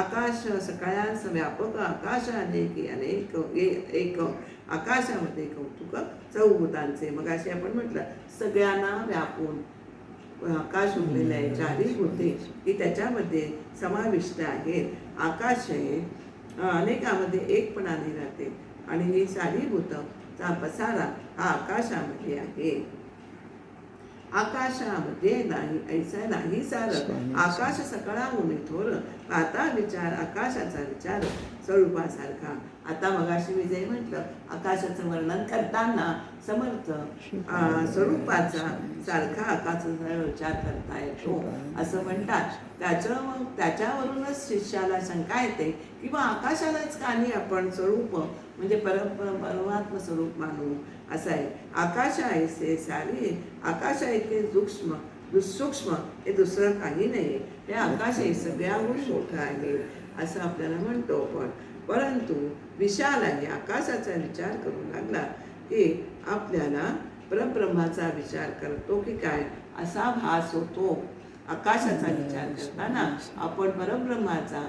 आकाश सगळ्यांस व्यापक आकाशाने की अनेक एक आकाशामध्ये कौतुक चौभूतांचे. मग असे आपण म्हटलं सगळ्यांना व्यापून आकाश उरलेलं आहे. चारी भूते ही त्याच्यामध्ये समाविष्ट आहेत. आकाश हे अनेकामध्ये एकपणाने राहते आणि ही सारी भूतचा पसारा हा आकाशामध्ये आहे. आकाशामध्ये नाही ऐसा नाही सार, आकाश सकळा मुनी थोर, पाहता विचार आकाशाचा विचार स्वरूपासारखा. आता मगाशी मी जे म्हटलं आकाशाचं वर्णन करताना समर्थ स्वरूपाचा सारखा आकाशाचा विचार करता येतो असं म्हणतात. त्याच्यावरूनच शिष्याला शंका येते किंवा आकाशालाच काही आपण स्वरूप म्हणजे परमात्म स्वरूप मानू असं आहे. आकाश ऐसे सारे, आकाश इतके सूक्ष्म हे दुसरं काही नाही. हे आकाश हे सगळ्याहून मोठं आहे असं आपल्याला म्हणतो. परंतु विशाल आहे. आकाशाचा विचार करू लागला की आपल्याला परब्रह्माचा विचार करतो की काय असा भास होतो. आकाशाचा विचार करताना आपण परब्रह्माचा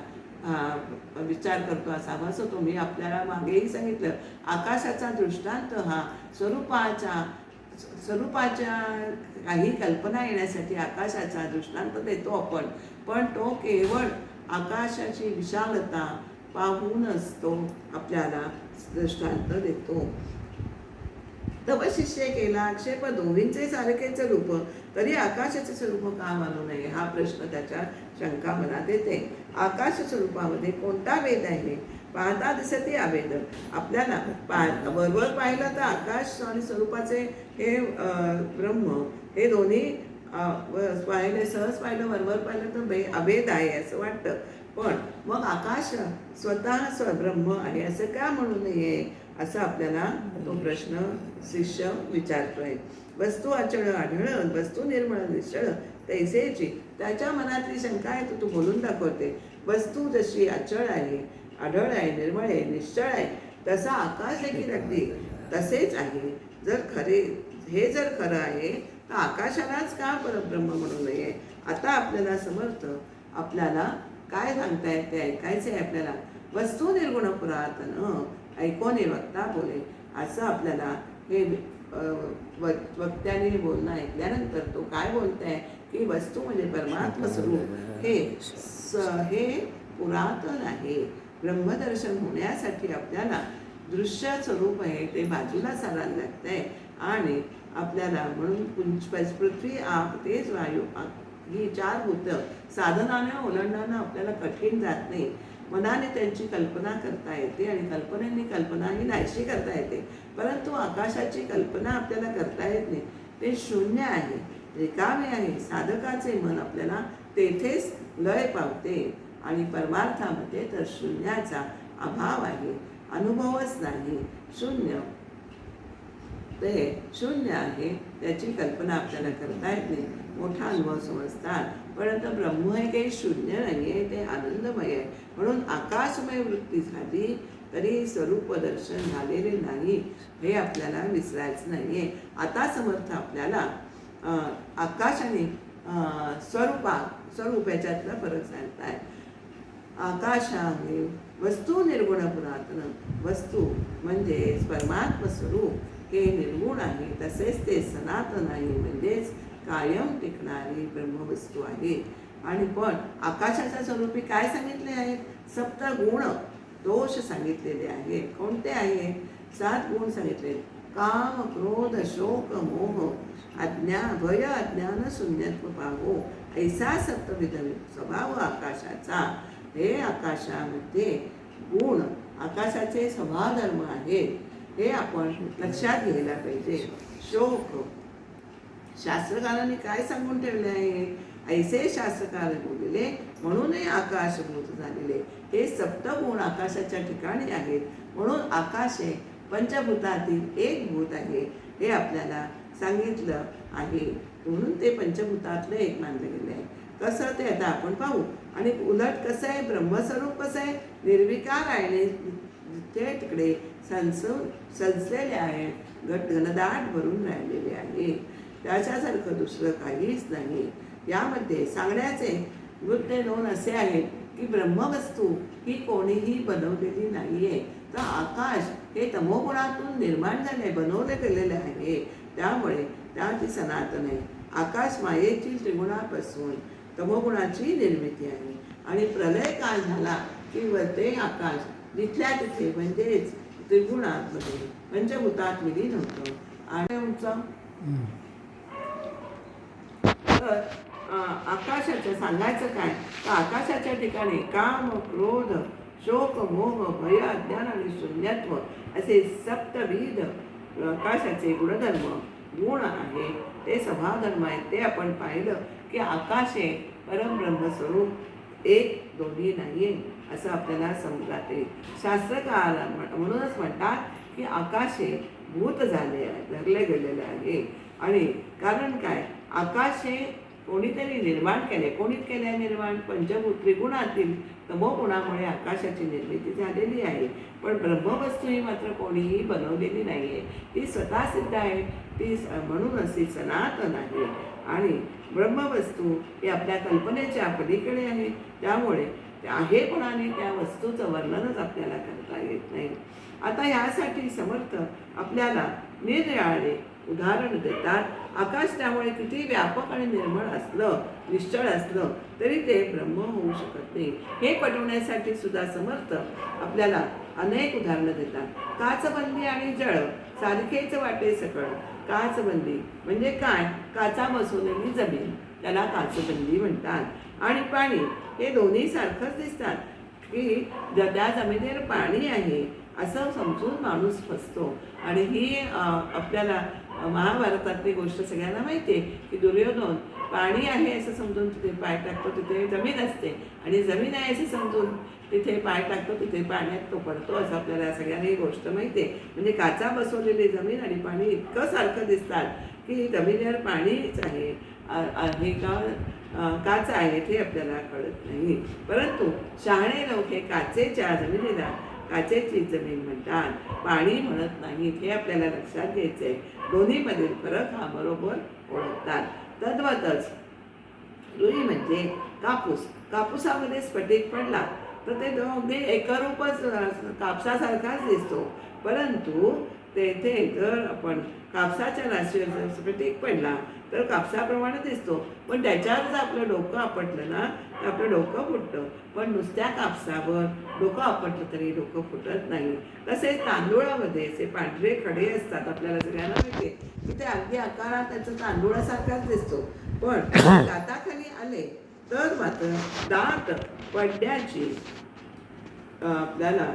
विचार करतो असा भास होतो. मी आपल्याला मागेही सांगितलं आकाशाचा दृष्टांत हा स्वरूपाच्या काही कल्पना येण्यासाठी आकाशाचा दृष्टांत देतो आपण. पण तो केवळ आकाशाची विशालता पाहूनच तो आपल्याला दृष्टांत देतो. तव शिष्य केला आक्षेप दोन्हींचे सारखेच रूप, तरी आकाशाचे स्वरूप का मानू नये हा प्रश्न त्याच्या शंका मनात येते. आकाश स्वरूपामध्ये कोणता भेद आहे? पाहता दिसते अभेद. आपल्याला वरवर पाहिलं तर आकाश आणि स्वरूपाचे हे ब्रह्म हे दोन्ही सहज पाहिलं वरवर पाहिलं तर अभेद आहे असं वाटतं. पण मग आकाश स्वतः स्वब्रह्म आहे असं का म्हणू नये असं आपल्याला तो प्रश्न शिष्य विचारतोय. वस्तू अचळ आढळ, वस्तू निर्मळ निश्चळ तैसेची. त्याच्या मनातली शंका आहे तो बोलून दाखवते. वस्तू जशी अचळ आहे, आढळ आहे, निर्मळ आहे, निश्चळ आहे, तसा आकाश देखील अगदी तसेच आहे. जर खरं आहे तर आकाशालाच का परब्रह्म म्हणू नये? आता आपल्याला समर्थ आपल्याला काय सांगतायत ते ऐकायचे आहे आपल्याला. वस्तू निर्गुण पुरातन ऐको निर्वक्ता बोले असं आपल्याला हे वक्त्याने बोलणं ऐकल्यानंतर तो काय बोलताय की वस्तू म्हणजे परमात्म स्वरूप हे पुरातन आहे. ब्रह्मदर्शन होण्यासाठी आपल्याला दृश्य स्वरूप आहे ते बाजूला सारायला लागतंय आणि आपल्याला म्हणून पृथ्वी आप तेज वायू ही चार भूतं साधनाने ओलांडणं आपल्याला कठीण जात नाही. मनाने त्यांची कल्पना करता येते आणि कल्पनेने कल्पना ही नाहीशी करता येते. परंतु आकाशाची कल्पना आपल्याला करता येत नाही. ते शून्य आहे, रिकामे आहे. साधकाचे मन आपल्याला तेथेच लय पावते आणि परमार्थामध्ये तर शून्याचा अभाव आहे, अनुभवच नाही. शून्य ते शून्य आहे त्याची कल्पना आपल्याला करता येत नाही. मोठा अनुभव समजतात. परंतु ब्रह्म हे काही शून्य नाही आहे, ते आनंदमय आहे. म्हणून आकाशमय वृत्ती झाली तरी स्वरूप दर्शन झालेले नाही हे आपल्याला विसरायचं नाही आहे. आता समर्थ आपल्याला आकाश आणि स्वरूप याच्यातला फरक सांगताय. आकाशाने वस्तू निर्गुण पुरातन, वस्तू म्हणजे परमात्म स्वरूप हे निर्गुण आहे, तसेच ते सनातन आहे म्हणजेच कायम टिकणारी ब्रह्मवस्तू आहे. आणि पण आकाशाच्या स्वरूपी काय सांगितले आहेत? सप्तगुण दोष सांगितलेले आहेत. कोणते आहेत? 7 गुण सांगितले. काम क्रोध शोक मोह भय अज्ञान शून्यत्व पाहो ऐसा सप्तविध स्वभाव आकाशाचा. हे आकाशामध्ये गुण आकाशाचे स्वभावधर्म आहेत हे आपण लक्षात घ्यायला पाहिजे. शोक शास्त्रकारांनी काय सांगून ठेवले आहे? ऐसे शास्त्रकार बोलले म्हणूनही आकाशभूत झालेले. हे सप्तगुण आकाशाच्या ठिकाणी आहेत म्हणून आकाश हे पंचभूतातील एक भूत आहे हे आपल्याला सांगितलं आहे, म्हणून ते पंचभूतातलं एक मानलं गेलं आहे. कसं ते आता आपण पाहू. आणि उलट कसं आहे, ब्रह्मस्वरूप कसं आहे, निर्विकार आहे, जिथे तिकडे सजलेले आहे, घनदाट भरून राहिलेले आहे. त्याच्यासारखं दुसरं काहीच नाही. यामध्ये सांगण्याचे वृत्ते नोंद असे आहे की ब्रह्मवस्तू ही कोणीही बनवलेली नाही आहे, तर आकाश हे तमोगुणातून निर्माण झाले, बनवले गेलेले आहे. त्यामुळे त्याची सनातन आहे. आकाश मायेची त्रिगुणापासून तमोगुणाची निर्मिती आहे. आणि प्रलय काल झाला की ते आकाश जिथल्या तिथे म्हणजेच त्रिगुणामध्ये पंचभूतात विलीन होतं. आणि तर आकाशाचं सांगायचं काय, तर आकाशाच्या ठिकाणी काम, क्रोध, शोक, मोह, भय, अज्ञान आणि शून्यत्व असे सप्तविध आकाशाचे गुण आहे. ते स्वभावधर्म आहेत. ते आपण पाहिलं की आकाश हे परमब्रह्मस्वरूप एक दोन्ही नाही आहे असं आपल्याला समजाते. शास्त्रकार म्हणूनच म्हणतात की आकाश हे भूत झाले आहे, धरले गेलेले आहे. आणि कारण काय, आकाश हे कोणीतरी निर्माण केले. कोणीच केले निर्माण, पंचभूत त्रिगुणातील तमोगुणामुळे आकाशाची निर्मिती झालेली आहे. पण ब्रह्मवस्तू ही मात्र कोणीही बनवलेली नाही आहे, ती स्वतः सिद्ध आहे. ती म्हणूनच ती सनातन आहे. आणि ब्रह्मवस्तू ही आपल्या कल्पनेच्या पलीकडे आहे. त्यामुळे आहेपणाने त्या वस्तूचं वर्णनच आपल्याला करता येत नाही. आता यासाठी समर्थ आपल्याला निरनिराळे उदाहरण देतात. आकाश त्यामुळे किती व्यापक आणि निर्मळ असलं, निश्चळ असलं तरी ते ब्रह्म होऊ शकत नाही. हे पटवण्यासाठी सुद्धा समर्थ आपल्याला अनेक उदाहरणं देतात. काचबंदी आणि जळ सारखेच वाटे सकळ. काचबंदी म्हणजे काय, काचा बसवलेली जमीन, त्याला काचबंदी म्हणतात. आणि पाणी हे दोन्ही सारखंच दिसतात की त्या जमिनीवर पाणी आहे असं समजून माणूस फसतो. आणि ही आपल्याला महाभारतातली गोष्ट सगळ्यांना माहिती आहे की दुर्योधन पाणी आहे असं समजून तिथे पाय टाकतो, तिथे जमीन असते. आणि जमीन आहे असं समजून तिथे पाय टाकतो, तिथे पाण्यात तो पडतो, असं आपल्याला सगळ्यांना ही गोष्ट माहिती आहे. म्हणजे काचा बसवलेली जमीन आणि पाणी इतकं सारखं दिसतात की जमिनीवर पाणीच आहे हे का काच आहे ते आपल्याला कळत नाही. परंतु शहाणे लोक हे काचेच्या जमिनीला काचेची जमीन म्हणतात, पाणी म्हणत नाहीत. हे आपल्याला लक्षात घ्यायचं आहे. दोन्हीमधील फरक हा बरोबर ओळखतात. तद्वतच रुई म्हणजे कापूस. कापूसामध्ये स्फटिक पडला तर ते अगदी एकरूपच कापसासारखाच दिसतो. परंतु तेथे जर आपण कापसाच्या राशीवर स्फटिक पडला तर कापसाप्रमाणे दिसतो. पण त्याच्यावर जर आपलं डोकं आपटलं ना तर आपलं डोकं फुटतं. पण नुसत्या कापसावर डोकं आपटलं तरी डोकं फुटत नाही. तसेच तांदूळामध्ये असे पांढरे खडे असतात, आपल्याला सगळ्यांना माहिती आहे की ते अगदी आकारात त्याचं तांदूळासारखाच दिसतो. पण दाताखाली आले तर मात्र दात पडण्याची आपल्याला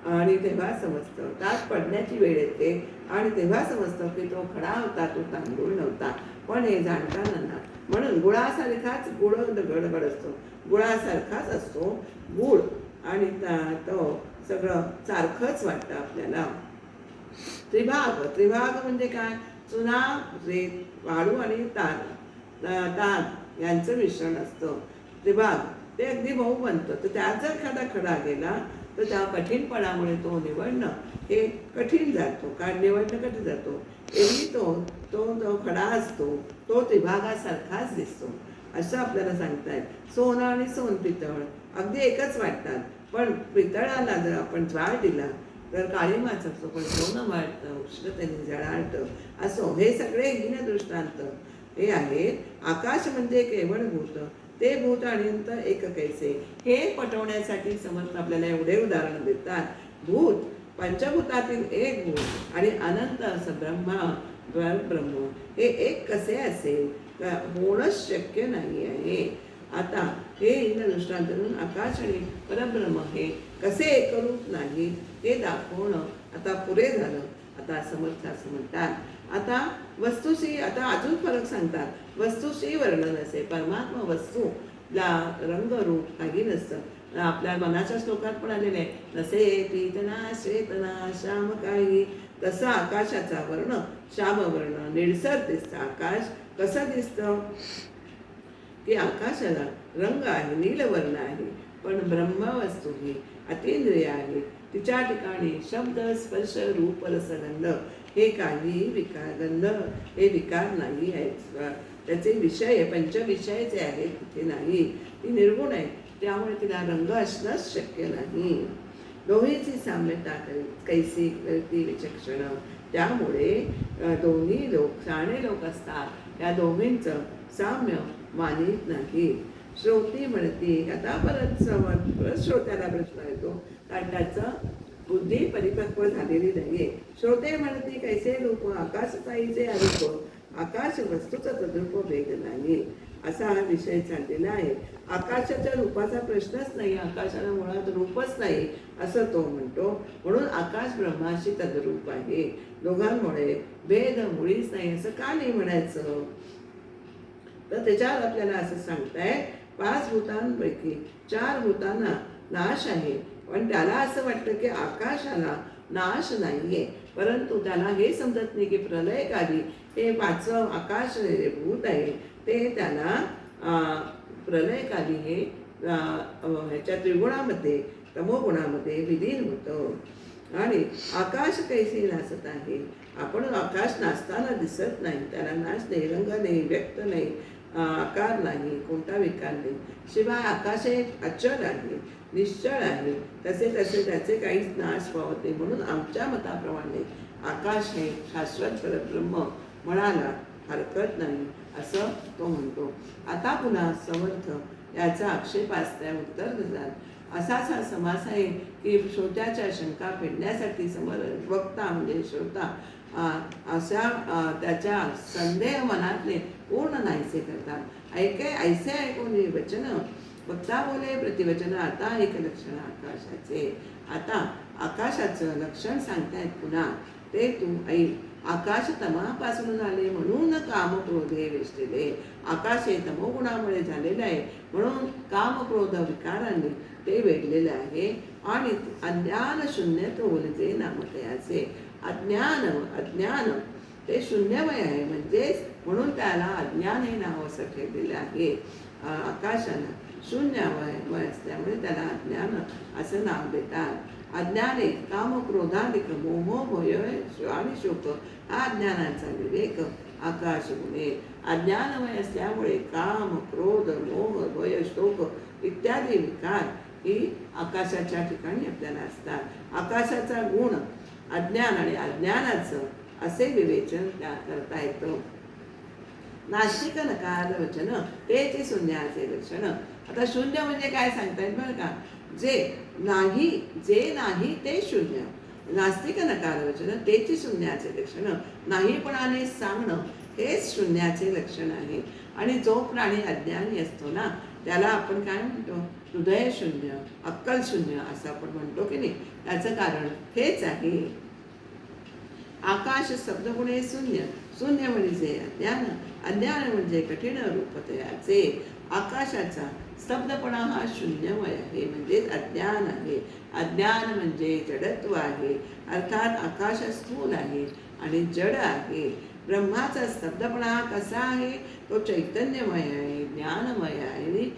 आणि तेव्हा समजतं, दात पडण्याची वेळ येते आणि तेव्हा समजतं की तो खडा होता, तो तांदूळ नव्हता. पण हे जाणताना म्हणून गुळासारखाच गडबड असतो, गुळासारखाच असतो गुळ. आणि तो सगळं सारखंच वाटतं आपल्याला. त्रिभाग म्हणजे काय, चुना, रेत, वाळू आणि ताग यांचं मिश्रण असतं त्रिभाग. ते अगदी मऊ बनतं. तर त्यात जर एखादा खडा गेला तर त्या कठीणपणामुळे तो निवडणं हे कठीण जातो, निवडणं कठीण जातो. एरवी तो खडा असतो, तो त्रिभागासारखाच दिसतो असं आपल्याला सांगतायत. सोनं आणि पितळ अगदी एकच वाटतात. पण पितळाला जर आपण ज्वाळ दिला तर काळीमाच असतो, पण सोनं वाटतं, उष्णतेने जळाळतं. असो हे सगळे हीन दृष्टांत हे आहेत. आकाश म्हणजे केवळ भूत, ते भूत आणि अंत एक कैसे, हे पटवण्यासाठी समर्थ आपल्याला एवढे उदाहरण देतात. भूत पंचभूतातील एक भूत आणि अनंत असं ब्रह्म हे एक कसे असेल, होणंच शक्य नाही आहे. आता हे दृष्टांत देऊन आकाश आणि परब्रह्म हे कसे एकरूप नाही हे दाखवणं आता पुरे झालं. आता समर्थ असं म्हणतात. आता वस्तूशी आता अजून फरक सांगतात. वस्तूशी वर्णन असे, परमात्मा वस्तूला रंगरूप काही नसतं. आपल्या मनाच्या श्लोकात पण आलेले आहे, नसे पीतना श्वेतना श्याम काही तसा आकाशाचा वर्ण श्यामवर्ण निळसर दिसतं. आकाश कसं दिसतं की आकाशाला रंग आहे, नीलवर्ण आहे, पण ब्रह्मवस्तू ही अतींद्रिय आहे. तिच्या ठिकाणी शब्द स्पर्श रूप रसगंध हे काही गंध हे विकार नाही आहेत. त्याचे विषय पंचविषय जे आहेत तिथे नाही. ती निर्गुण आहे, त्यामुळे तिला रंग असणंच शक्य नाही. दोन्हीची साम्यता कैसी करती विचक्षण. त्यामुळे दोन्ही लोक शाणे लोक असतात, त्या दोघींचं साम्य मानित नाही. श्रोती म्हणती, आता परत श्रोत्याला प्रश्न येतो, कारण त्याचं बुद्धी परिपक्व झालेली नाहीये. श्रोते म्हणती कैसे रूप आकाशताईचे अरूप, आकाश वस्तूचा तद्रूप भेद नाही. असा हा विषय चाललेला आहे. आकाशाच्या रूपाचा प्रश्नच नाही, आकाशाला मुळात रूपच नाही असं तो म्हणतो. म्हणून आकाश ब्रह्माशी तद्रूप आहे. दोघांमुळे भेद मुळीच नाही असं का नाही म्हणायचं. तर त्याच्यावर आपल्याला असं सांगताय, 5 भूतांपैकी 4 भूतांना नाश आहे, पण त्याला असं वाटतं की आकाशाला नाश नाहीये. परंतु त्याला हे समजत नाही की प्रलयकाली हे 5वं आकाश जे भूत आहे ते त्याला प्रलयकाली हे ह्याच्या त्रिगुणामध्ये तमोगुणामध्ये विलीन होतं. आणि आकाश कैसे नाचत आहे. आपण आकाश नाचताना दिसत नाही, त्याला नाश नाही, रंग नाही, व्यक्त नाही, आकार नाही, कोणता विकार नाही. शिवाय आकाश हे अचल आहे, निश्चळ आहे, तसे त्याचे काहीच नाश पावत नाही. म्हणून आमच्या मताप्रमाणे आकाश हे शाश्वत परब्रह्म म्हणायला हरकत नाही असं तो म्हणतो. आता पुन्हा समर्थ याचा आक्षेपास्त्या उत्तर देतात. असाच हा समास आहे की श्रोत्याच्या शंका फेडण्यासाठी वक्ता म्हणजे श्रोता अशा त्याच्या संदेह मनातले पूर्ण नाहीसे करतात. ऐसे ऐकून वचन वक्ता बोले प्रतिवचन. आता एक लक्षण आकाशाचे. आता आकाशाचं लक्षण सांगतायत पुन्हा, ते तू ऐक. आकाश तमापासून झाले म्हणून काम क्रोधे वेष्टिले. आकाश हे तमोगुणामुळे झालेलं आहे, म्हणून काम क्रोध विकारांनी ते वेढलेलं आहे. आणि अज्ञान शून्य तो बोलते नामतयाचे. अज्ञान ते शून्यमय आहे, म्हणजेच म्हणून त्याला अज्ञान हे नाव असं ठेवलेलं आहे. आकाशाला शून्यमय असल्यामुळे त्याला अज्ञान असं नाव देतात. अज्ञाने काम क्रोधाधिक मोह भय आणि शोक हा अज्ञानाचा विवेक आकाश गुणे. अज्ञानमय असल्यामुळे काम क्रोध मोह भय शोक इत्यादी विकार ही आकाशाच्या ठिकाणी आपल्याला असतात. आकाशाचा गुण अज्ञान आणि अज्ञानाचं असे विवेचन त्या करता येतं. नास्तिक नकार वचन तेचे शून्याचे लक्षण. आता शून्य म्हणजे काय सांगतायत बरं का, जे नाही ते शून्य. नास्तिक नकार वचन तेचे शून्याचे लक्षण. नाहीपणाने सांगणं हेच शून्याचे लक्षण आहे. आणि जो प्राणी अज्ञानी असतो ना, त्याला आपण काय म्हणतो, हृदय शून्य, अक्कल शून्य असं आपण म्हणतो की नाही. त्याचं कारण हेच आहे. आकाश शब्दगुणे शून्य. शून्य म्हणजे अज्ञान, अज्ञान म्हणजे कठीण रूपतयाचे. आकाशाचा स्तब्धपणा हा शून्यमय आहे, म्हणजेच अज्ञान आहे. अज्ञान म्हणजे जडत्व आहे, अर्थात आकाश स्थूल आहे आणि जड आहे. ब्रह्माचा स्तब्धपणा हा कसा आहे, तो चैतन्यमय आहे, ज्ञानमय आहे.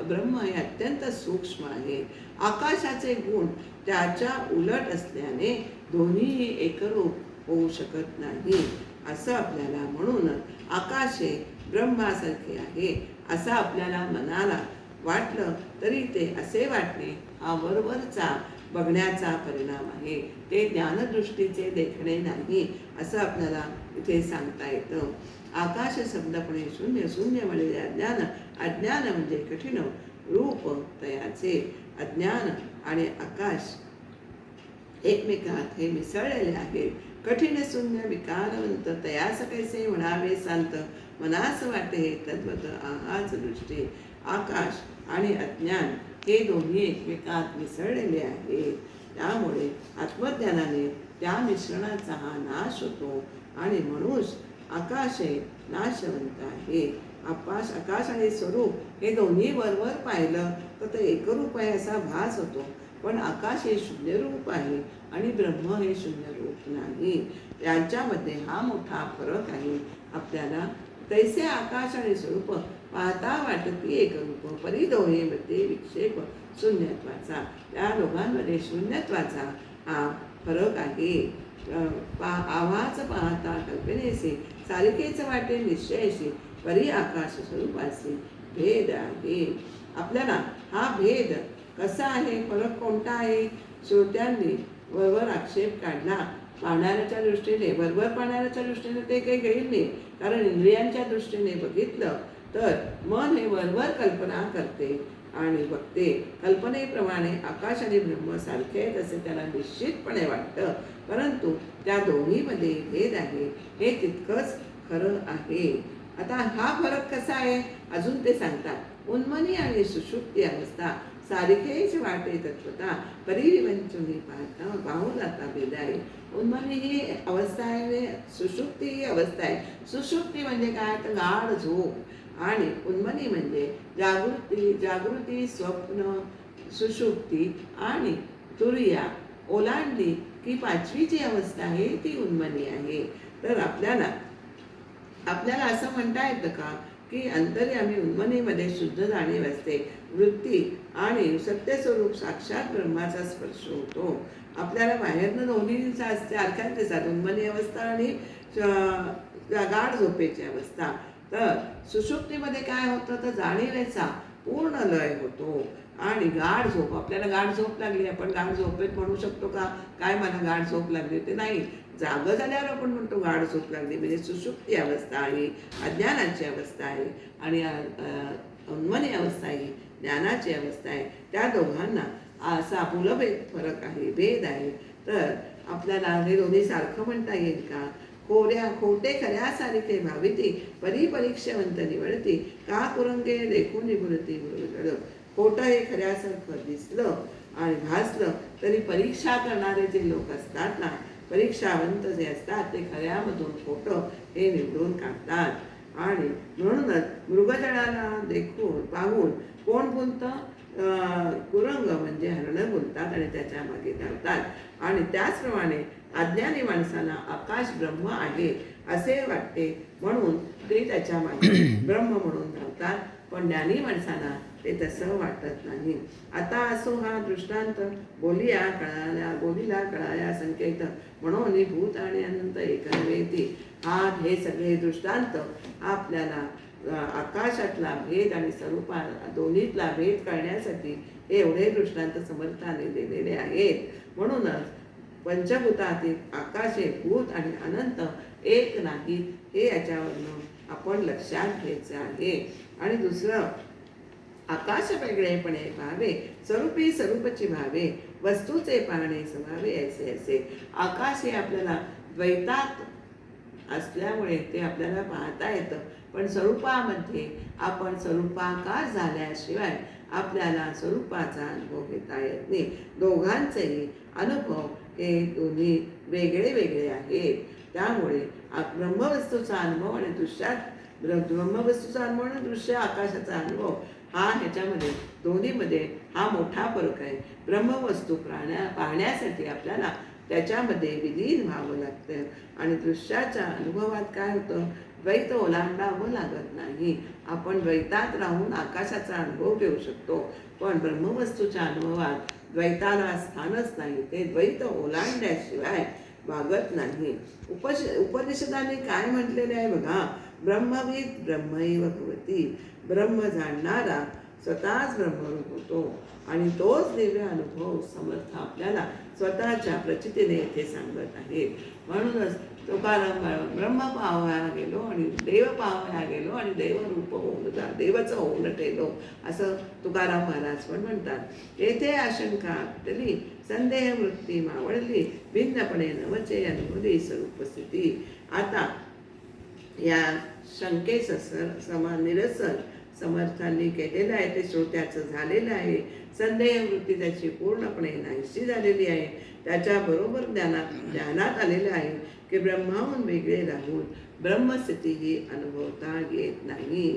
ब्रह्म हे अत्यंत सूक्ष्म आहे. आकाशाचे गुण त्याच्या उलट असल्याने दोन्ही एकरूप होऊ शकत नाही असं आपल्याला. म्हणून आकाश हे ब्रह्मासारखे आहे असं आपल्याला मनाला वाटलं तरी ते असे वाटणे हा वरवरचा बघण्याचा परिणाम आहे, ते ज्ञानदृष्टीचे देखणे नाही असं आपल्याला इथे सांगता येतं. आकाश शब्दपणे शून्य, शून्य म्हणजे अज्ञान, अज्ञान म्हणजे कठीण रूप तयाचे. अज्ञान आणि आकाश एकमेकात हे मिसळलेले आहेत. कठीण शून्य विकारवंत तयास कैसे म्हणावे शांत, मनास वाटे तद्वत आहाच दृष्टी. आकाश आणि अज्ञान हे दोन्ही एकमेकात मिसळलेले आहेत. त्यामुळे आत्मज्ञानाने त्या मिश्रणाचा हा नाश होतो आणि म्हणून आकाश हे नाशवंत आहे. आकाश आणि स्वरूप हे दोन्ही वरवर पाहिलं तर ते एकरूप आहे असा भास होतो. पण आकाश हे शून्य रूप आहे आणि ब्रह्म हे शून्य रूप नाही. यांच्यामध्ये हा मोठा फरक आहे. आपल्याला तैसे आकाश आणि स्वरूप पाहता वाटती एकरूप, परी दोहेमध्ये विक्षेप शून्यत्वाचा. त्या दोघांमध्ये शून्यत्वाचा हा फरक आहे. आवाज पाहता कल्पनेसे सारिकेच वाटे निश्चयशी, परी आकाश स्वरूपाचे भेद आहे. आपल्याला हा भेद कसा आहे, फरक कोणता आहे? श्रोत्यांनी वरवर आक्षेप काढला. पाहणाऱ्याच्या दृष्टीने, वरवर पाहणाऱ्याच्या दृष्टीने ते काही गैर नाही, कारण इंद्रियांच्या दृष्टीने बघितलं तर मन हे वरवर कल्पना करते आणि बघते. कल्पनेप्रमाणे आकाश आणि ब्रह्म सारखे आहेत असे त्याला निश्चितपणे वाटतं, परंतु त्या दोन्हीमध्ये भेद आहे हे तितकंच खरं आहे. आता हा फरक कसा आहे अजून ते सांगतात. उन्मनी आणि सुषुप्ती अवस्था सारिखेच वाटे तत्वता, परिविवंचुनी पाहता पाहू जाता भेद आहे. उन्मनी ही अवस्था आहे, सुषुप्ती ही अवस्था आहे. सुषुप्ती म्हणजे काय, तर गाढ झोप, आणि उन्मनी म्हणजे जागृती, स्वप्न, सुषुप्ती आणि तुरिया ओलांडली की पाचवी जी अवस्था आहे ती उन्मनी आहे. तर आपल्याला असं म्हणता येतं का की अंतर्यामी उन्मनीमध्ये शुद्ध जाणीव असते, वृत्ती आणि सत्यस्वरूप साक्षात ब्रह्माचा स्पर्श होतो. आपल्याला बाहेरनं दोन्ही सारख्याच दिसतात, उन्मनी अवस्था आणि गाढ झोपेची अवस्था. तर सुषुप्तीमध्ये काय होतं, तर जाणीवेचा पूर्ण लय होतो आणि गाढ झोप. आपल्याला गाढ झोप लागली, आपण गाढ झोपेत म्हणू शकतो का काय मला गाढ झोप लागली, ते नाही. जागं झाल्यावर आपण म्हणतो गाढ झोप लागली, म्हणजे सुषुप्ती अवस्था आहे, अज्ञानाची अवस्था आहे, आणि उन्मनी अवस्था ही ज्ञानाची अवस्था आहे. त्या दोघांना असा मूलभेद फरक आहे, भेद आहे. तर आपल्याला हे दोन्ही सारखं म्हणता येईल का? खोटे खऱ्यासारखे भाविती, परीक्षावंत निवडती, का कुरंगे देखून निवडती गुरुगड. खोटं हे खऱ्यासारखं दिसलं आणि भासलं तरी परीक्षा करणारे जे लोक असतात ना, परीक्षावंत जे असतात ते खऱ्यामधून खोटं हे निवडून काढतात. आणि म्हणूनच मृगजळाला देखून पाहून कोण बोलतं, कुरंग म्हणजे हरणं बोलतात आणि त्याच्या मागे धावतात. आणि त्याचप्रमाणे अज्ञानी माणसाला आकाश ब्रह्म आहे असे वाटते, म्हणून ते त्याच्या मागे ब्रह्म म्हणून धावतात. पण ज्ञानी माणसाला ते तसं वाटत नाही. आता असो हा दृष्टांत, बोलीला कळाया संकेत, म्हणून भूत आणि अनंत एकनवेती. हे सगळे दृष्टांत आपल्याला आकाशातला भेद आणि स्वरूपा दोन्हीतला भेद कळण्यासाठी हे एवढे दृष्टांत समर्थाने दिलेले आहेत. म्हणूनच पंचभूतातील आकाश हे भूत आणि अनंत एक नाही हे याच्यावरनं आपण लक्षात घ्यायचं आहे. आणि दुसरं, आकाश वेगळेपणे भावे, स्वरूपी स्वरूपची भावे, वस्तूचे पाहणे स्वभावे ऐसे असे. आकाश हे आपल्याला द्वैतात असल्यामुळे ते आपल्याला पाहता येतं, पण स्वरूपामध्ये आपण स्वरूपाकार झाल्याशिवाय आपल्याला स्वरूपाचा अनुभव घेता येत नाही. दोघांचेही अनुभव हे दोन्ही वेगळे वेगळे आहेत. त्यामुळे ब्रह्मवस्तूचा अनुभव आणि ब्रह्मवस्तूचा अनुभव आणि दृश्य आकाशाचा अनुभव हा ह्याच्यामध्ये दोन्हीमध्ये हा मोठा फरक आहे. ब्रह्मवस्तू पाहण्यासाठी आपल्याला त्याच्यामध्ये विलीन व्हावं लागतं आणि दृश्याच्या अनुभवात काय होतं, द्वैत ओलांडावं लागत नाही. आपण द्वैतात राहून आकाशाचा अनुभव घेऊ शकतो, पण ब्रह्मवस्तूच्या अनुभवात द्वैताला स्थानच नाही, ते द्वैत ओलांडल्याशिवाय वागत नाही. उपनिषदाने काय म्हटलेले आहे बघा, ब्रह्मविद ब्रह्मैव भवती. ब्रह्म जाणणारा स्वतःच ब्रह्मरूप होतो आणि तोच दिव्य अनुभव समर्थ आपल्याला स्वतःच्या प्रचितीने येथे सांगत आहे. म्हणूनच तुकाराम ब्रह्म पाहावया गेलो आणि देव पाहावया गेलो आणि देवरूप होऊन देवाचं होऊन टेलो असं तुकाराम महाराज पण म्हणतात. येथे आशंका टली, संदेह वृत्ती मावळली, भिन्नपणे नवचे अनुभवली स्वरूप स्थिती. आता या शंकेचं निरसन समर्थांनी केलेलं आहे, ते श्रोत्याचं झालेलं आहे. संदेह वृत्ती त्याची पूर्णपणे नाहीशी झालेली आहे. त्याच्याबरोबर ज्ञानात आलेलं आहे की ब्रह्माहून वेगळे राहून ब्रह्मस्थितीही अनुभवता येत नाही.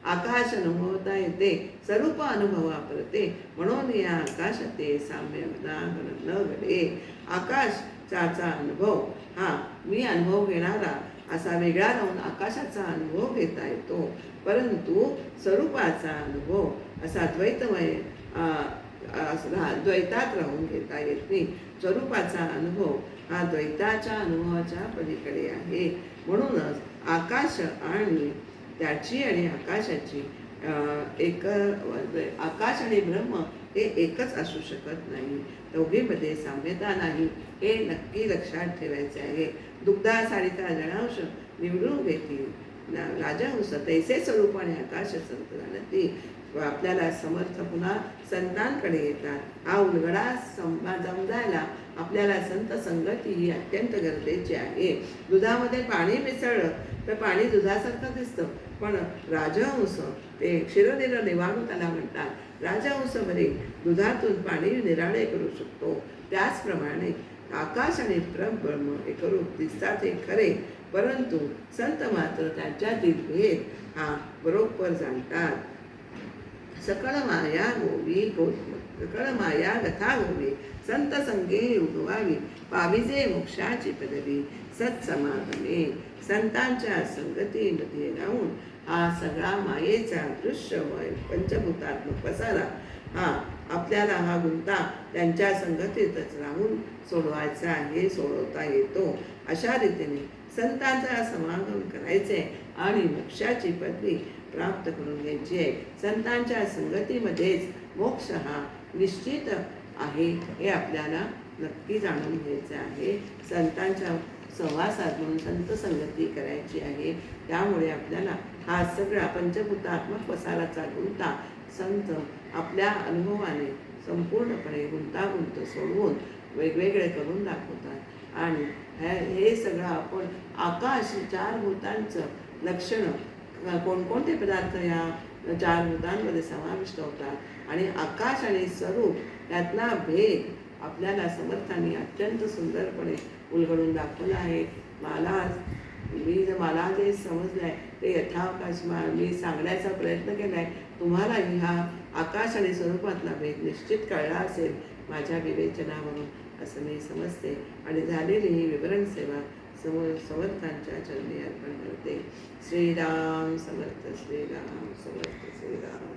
आकाश अनुभवता येते, स्वरूप अनुभवा परते, म्हणून या आकाशाते साम्य न घडे. आकाशाचा अनुभव हा मी अनुभव घेणारा असा वेगळा राहून आकाशाचा अनुभव घेता येतो, परंतु स्वरूपाचा अनुभव असा द्वैतमय द्वैतात राहून घेता येत नाही. स्वरूपाचा अनुभव हा द्वैताच्या अनुभवाच्या पलीकडे आहे. म्हणूनच आकाश आणि त्याची आणि आकाशाची आकाश आणि ब्रह्म हे एकच असू शकत नाही. दोघीमध्ये साम्यता नाही, हे नक्की लक्षात ठेवायचे आहे. दुग्धा सारिता जनांश निवडून घेतील राजहंस तैसे स्वरूपाने आकाश संत जाणती. आपल्याला समर्थ पुन्हा संतांकडे येतात. हा उलगडा समजायला आपल्याला संत संगती ही अत्यंत गरजेची आहे. दुधामध्ये पाणी मिसळलं तर पाणी दुधासारखं दिसतं, पण राजहंस ते क्षीरनिर निवारू त्याला म्हणतात. राजहंस बरे दुधातून पाणी निराळे करू शकतो. त्याचप्रमाणे आकाश आणि ब्रह्म एकरूप दिसतात हे खरे, परंतु संत मात्र त्यांच्यातील भेद हा बरोबर जाणतात. सकळ माया गथा गोवी, संत संगे उगवावी, पाविजे मोक्षाची पदवी सत्समागमे. संतांच्या संगतीमध्ये राहून हा सगळा मायेचा दृश्य पंचभूतात्मक पसारा हा आपल्याला हा गुंता त्यांच्या संगतीतच राहून सोडवायचा आहे, सोडवता येतो. अशा रीतीने संतांचा समागम करायचे आणि मोक्षाची पदवी प्राप्त करून घ्यायची आहे. संतांच्या संगतीमध्येच मोक्ष हा निश्चित आहे, हे आपल्याला नक्की जाणून घ्यायचं आहे. संतांच्या सहवासात म्हणून संत संगती करायची आहे. त्यामुळे आपल्याला हा सगळा पंचभूतात्मक पसाराचा गुंता संत आपल्या अनुभवाने संपूर्णपणे गुंतागुंत सोडवून वेगवेगळे करून दाखवतात. आणि हे सगळं आपण आकाश चार भूतांचं लक्षण कोणकोणते पदार्थ या चार भूतांमध्ये समाविष्ट होतात आणि आकाश आणि स्वरूप यातला भेद आपल्याला समर्थांनी अत्यंत सुंदरपणे उलगडून दाखवला आहे. मला जे समजलं आहे ते यथावकाश मी सांगण्याचा प्रयत्न केला आहे. तुम्हालाही हा आकाश आणि स्वरूपातला भेद निश्चित कळला असेल माझ्या विवेचनावरून, असं मी समजते आणि झालेली ही विवरण सेवा समर्थांच्या चरणी अर्पण करते. श्रीराम समर्थ, श्रीराम समर्थ, श्रीराम.